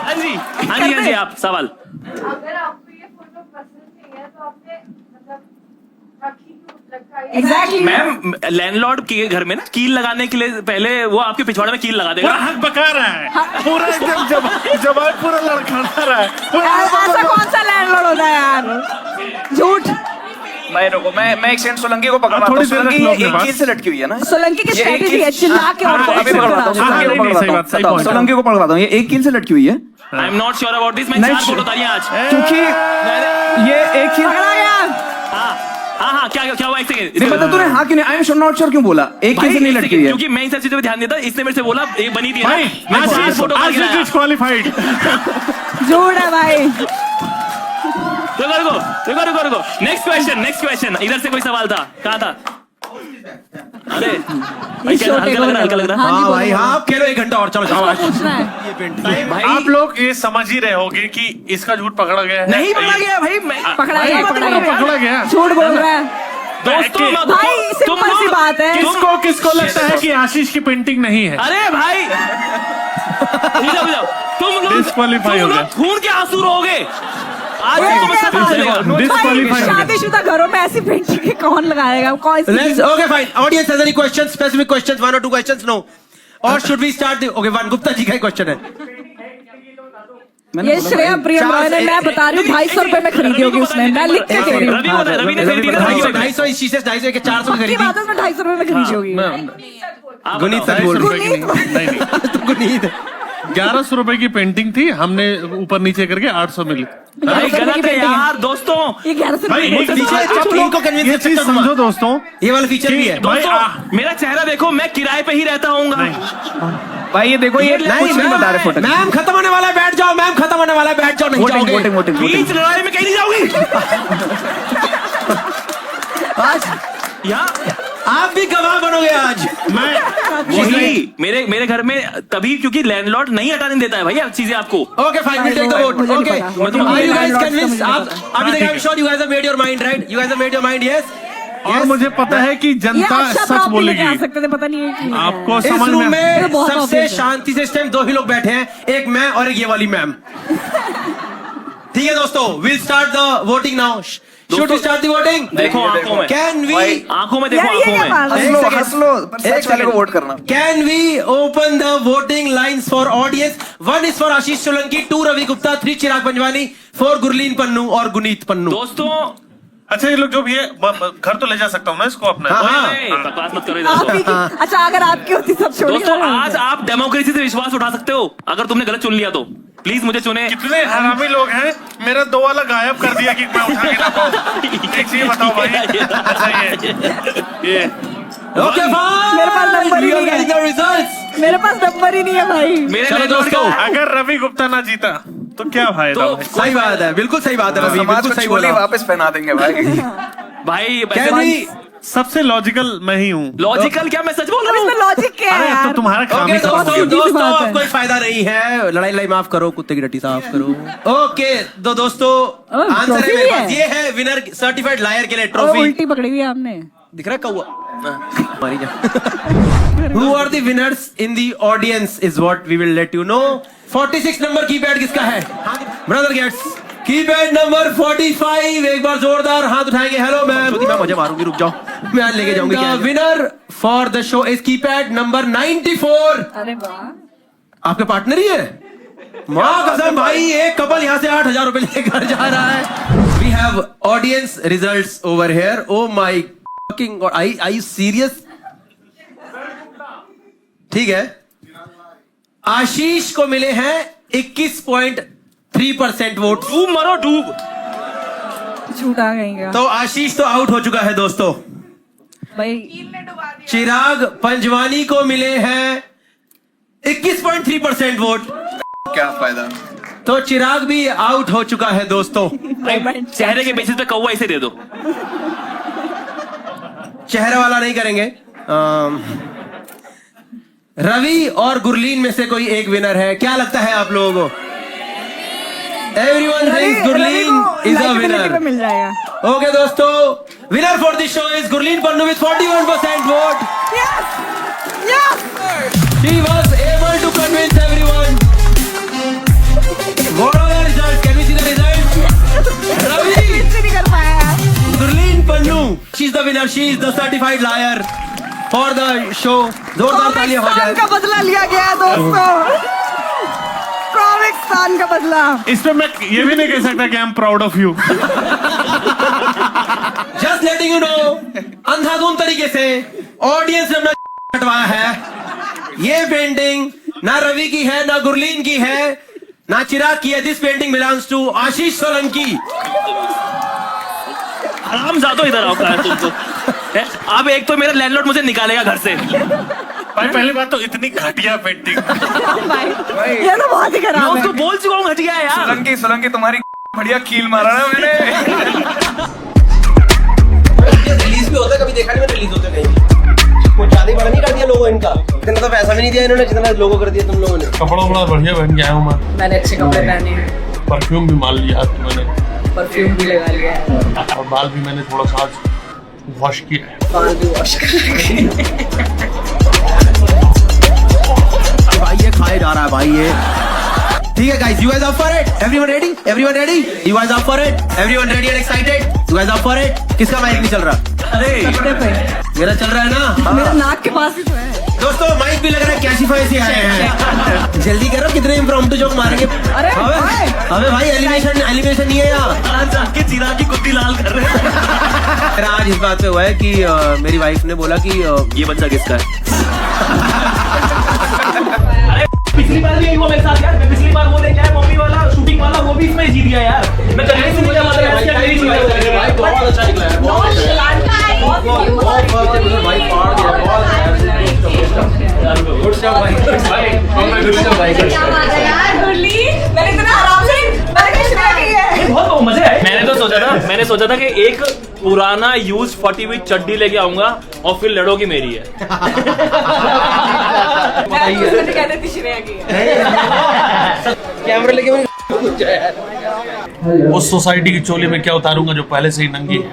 हाँ जी, आप सवाल। अगर आपको ये फोटो पसंद नहीं है तो आपने मतलब रखी क्यों रखा है? एग्जैक्टली मैम, लैंडलॉर्ड के घर में ना कील लगाने के लिए पहले वो आपके पिछवाड़े में कील लगा देगा। पूरा हक बका रहा है, पूरा एकदम जवाब पूरा लड़खड़ा रहा है। ऐसा कौन सा लैंडलॉर्ड होता है यार, झूठ। मैं रुको, मैं एक सेकंड सोलंकी को पकड़ रहा हूं। थोड़ी देर सोलंकी रख लो अपने एक पास। कील से लटकी हुई है ना। सोलंकी की स्ट्रेटजी है चिल्ला के और अभी पकड़ रहा हूं, सोलंकी को पकड़ रहा हूं। बताओ, सोलंकी को पकड़ रहा हूं, ये एक कील से लटकी हुई है। आई am not sure about this. मैं नहीं 4 sure। फोटो तालियां आज। क्योंकि ये एक कील पकड़ा गया। हाँ, क्या हुआ? एक सेकंड। नहीं पता तूने हाँ क्यों नहीं, आई एम नॉट श्योर क्यों बोला, एक कील से नहीं लटकी हुई है। क्योंकि मैं इन सब चीजों पे ध्यान देता, इसने मेरे से बोला ये बनी थी ना। भाई मैं 4 फोटो डिस्क्वालीफाइड। झूठ है भाई। रुको। Next question. इधर से कोई सवाल था, कहाँ था? अरे भाई, क्या हल्का लग रहा है। हाँ भाई, हाँ आप खेलो 1 घंटा और, चलो जाओ। पूछना है भाई आप लोग ये समझ ही रहे होगे कि इसका झूठ पकड़ा गया है। नहीं पकड़ा गया भाई। पकड़ा गया, झूठ बोल रहा है दोस्तों भाई, सिंपल सी बात है। किसको लगता है कि आशीष की पेंटिंग नहीं है? अरे भाई तुम Disqualify हो गया। खून के आंसू रोगे आज। तुम्हें सच चलेगा। Disqualify हो गया। शादीशुदा घरों में ऐसी पेंटिंग कौन लगाएगा? कौन सी? Let's, okay, fine. Audience has any questions? Specific questions? 1 or 2 questions? No. Or should we start the? Okay, one. Gupta जी का ही question है। ये श्रेया प्रियम रॉय ने, मैं बता रही हूँ 250 रुपए में खरीदी होगी उसने, मैं लिख के कह रही हूँ। रवि ने खरीदी ना 250 इस चीज से 250 के 400 की की बात है, उसने 250 रुपए में खरीदी होगी। गुनीत सच बोल रही नहीं, गुनीत 1100 रुपए की पेंटिंग थी, हमने ऊपर नीचे करके 800 मिली। भाई गलत है यार दोस्तों। ये 1100 भाई रुपए एक की चीज आप लोगों को convince ये कर चीज सकता हूं। समझो दोस्तों, ये वाला फीचर भी है। भाई दोस्तों मेरा चेहरा देखो, मैं किराए पे ही रहता हूँ। भाई ये देखो, ये कुछ नहीं बता रहे फोटो। मैम खत्म होने वाला है, बैठ जाओ। मैम खत्म होने वाला है, बैठ जाओ। नहीं जाओगे वोटिंग बीच लड़ाई में कहीं नहीं जाओगी। आज यहाँ आप भी गवाह बनोगे आज। वही मेरे घर में तभी, क्योंकि लैंडलॉर्ड नहीं हटाने देता है भैया चीजें आपको। Okay, fine. We'll take the vote. मुझे नहीं Okay. पता। Are you guys convinced? मुझे आप अभी तक I'm sure you guys have made your mind, right? You guys have made your mind, yes? और मुझे पता है कि ये जनता अच्छा सच प्रॉपर्टी लेके आ बोलेगी। सकते थे, पता नहीं है कि आपको इस समझ रूम में ये में बहुत सबसे obvious है। शांति से इस टाइम 2 ही लोग बैठे हैं, एक मैं और एक ये वाली मैम। ठीक है दोस्तों, we'll start the voting now. Should we start the voting? देखो आंखों में, Can we? आंखों में देखो, यार ये आंखों क्या में। बात है? एक second. हंस लो, पर सच वाले को वोट करना। Can we open the voting lines for audience? 1 is for आशीष सोलंकी, 2 रवि गुप्ता, 3 चिराग पंजवानी, 4 गुरलीन पन्नू और गुनीत पन्नू। दोस्तों अच्छा ये लोग जो भी है घर तो ले जा सकता हूँ ना इसको अपना। बकवास मत करो इधर आप तो। ही की- अच्छा अगर आपकी होती सब छोड़ दोस्तों आज आप डेमोक्रेसी से विश्वास उठा सकते हो, अगर तुमने गलत चुन लिया तो प्लीज मुझे चुने। कितने हरामी लोग हैं, मेरा 2 वाला गायब कर दिया कि मैं उठा के ना पाऊं। एक चीज बताओ भाई। अच्छा ये Okay, fine. मेरे पास नंबर ही We are नहीं है। getting the results. मेरे पास नंबर ही नहीं है भाई। मेरे चलो लैंडलॉर्ड दोस्तों, का- अगर रवि गुप्ता ना जीता तो क्या फायदा तो भाई? सही बात है, बिल्कुल सही बात है रवि, समाज बिल्कुल को सही चोली बोला। वापस पहना देंगे भाई। भाई Can we? सबसे लॉजिकल मैं ही हूँ। लॉजिकल क्या, मैं सच बोल अब रहा इसमें हूँ। लॉजिक क्या है अरे यार? तो तुम्हारा काम ओके ही समझ दोस्तों, लो। सीधी सी दोस्तों बात है। अब कोई फायदा नहीं है, लड़ाई लड़ाई माफ करो, कुत्ते की टट्टी साफ करो। ओके तो दोस्तों आंसर ट्रॉफी है भी मेरे है। पास, ये है विनर सर्टिफाइड लायर के लिए और ट्रॉफी। उल्टी पकड़ी हुई है आपने। दिख रहा है कौवा? मारी जा। Who are the winners in the audience is what we will let you know. 46 number keypad किसका है? Brother gets keypad number 45। एक बार जोरदार हाथ उठाएंगे। Hello ma'am. मैं मुझे मारूंगी, रुक जाओ, मैं आज लेके जाऊंगी। Winner for the show is keypad number 94। अरे वाह, आपके पार्टनर ही है? माँ कसम भाई, एक कपल यहाँ से 8,000 रुपए लेकर जा रहा है। We have audience results over here. Oh my fucking god, I you serious? ठीक है, आशीष को मिले हैं 21.3 3% वोट। डूब मरो डूब। झूठा कहेंगे तो आशीष तो आउट हो चुका है दोस्तों। भाई चिराग पंजवानी को मिले हैं 21.3% वोट। क्या फायदा। तो चिराग भी आउट हो चुका है दोस्तों। चेहरे के बेसिस पे कौवा इसे दे दो। चेहरे वाला नहीं करेंगे। रवि और गुरलीन में से कोई एक विनर है, क्या लगता है आप लोगों को? Everyone thinks Gurleen is a winner. मिल जाएगा। ओके दोस्तों, winner for this show is Gurleen Pannu with 41% vote. She was able to convince everyone. What are the results? Can we see the results? Ravi, नहीं कर पाया। Gurleen Pannu, she's the winner. She is the certified liar for the show. जोरदार तालियां हो जाए। का बदला लिया गया दोस्तों। कॉमिक्स का बदला। इस पे मैं ये भी नहीं कह सकता कि I am proud of you. Just letting you know, अंधाधुंध तरीके से ऑडियंस ने अपना हटवाया है। ये पेंटिंग ना रवि की है, ना गुरलीन की है, ना चिराग की है। दिस पेंटिंग बिलोंग्स टू आशीष सोलंकी। आराम जातो इधर आओ तुमको। अब एक तो मेरा लैंडलॉर्ड मुझे निकालेगा घर से। भाई पहली बात तो इतनी घटिया पेंटिंग। ये तो बहुत ही मैं खराब उसको है। बोल चुका हूँ घटिया है यार। सोलंकी तुम्हारी बढ़िया कील मारा ना मैंने। रिलीज भी होता है, कभी देखा नहीं मैंने रिलीज होते कहीं। कुछ ज्यादा ही बड़ा नहीं कर दिया लोगों इनका। इतना तो पैसा भी नहीं दिया इन्होंने जितना लोगों कर दिया तुम लोगों ने। कपड़ा बड़ा बढ़िया पहन के आया हूँ मैं। मैंने अच्छे कपड़े पहने हैं। परफ्यूम भी मान लिया आज मैंने। परफ्यूम भी लगा लिया है। और बाल भी मैंने थोड़ा सा आज वॉश किया है। बाल भी वॉश भाई ये खाए जा रहा है भाई ये। ठीक है guys, you guys up for it? Everyone ready? Everyone ready? You guys up for it? Everyone ready and excited? You guys up for it? किसका माइक नहीं चल रहा? अरे मेरा चल रहा है ना? मेरा नाक के पास ही तो है। दोस्तों माइक भी लग रहा है कैशिफाई से आए हैं। जल्दी करो, कितने इम्प्रॉम्प्टू जोक मारेंगे। अरे अबे भाई एलिवेशन नहीं है यहाँ। जाके चिराग की कुत्ती लाल कर रहे हैं। आज इस बात पे हुआ है कि मेरी वाइफ ने बोला कि ये बच्चा किसका है? अरे पिछली बार भी यही हुआ मेरे साथ यार। मैं पिछली बार वो लेके आया मम्मी वाला शूटिंग वाला, वो भी इसमें जीत गया यार। मैं कहीं से मुझे लग रहा है मेरी चीज है। बहुत अच्छा निकला है। गुड जॉब भाई। मैंने इतना आराम से मैंने कुछ नहीं किया है। बहुत मजे आए। मैंने सोचा था कि एक पुराना यूज फटी हुई चड्डी लेके आऊंगा और फिर लड़ोगी मेरी है। कैमरा लेके उस सोसाइटी की चोली में क्या उतारूंगा जो पहले से ही नंगी है।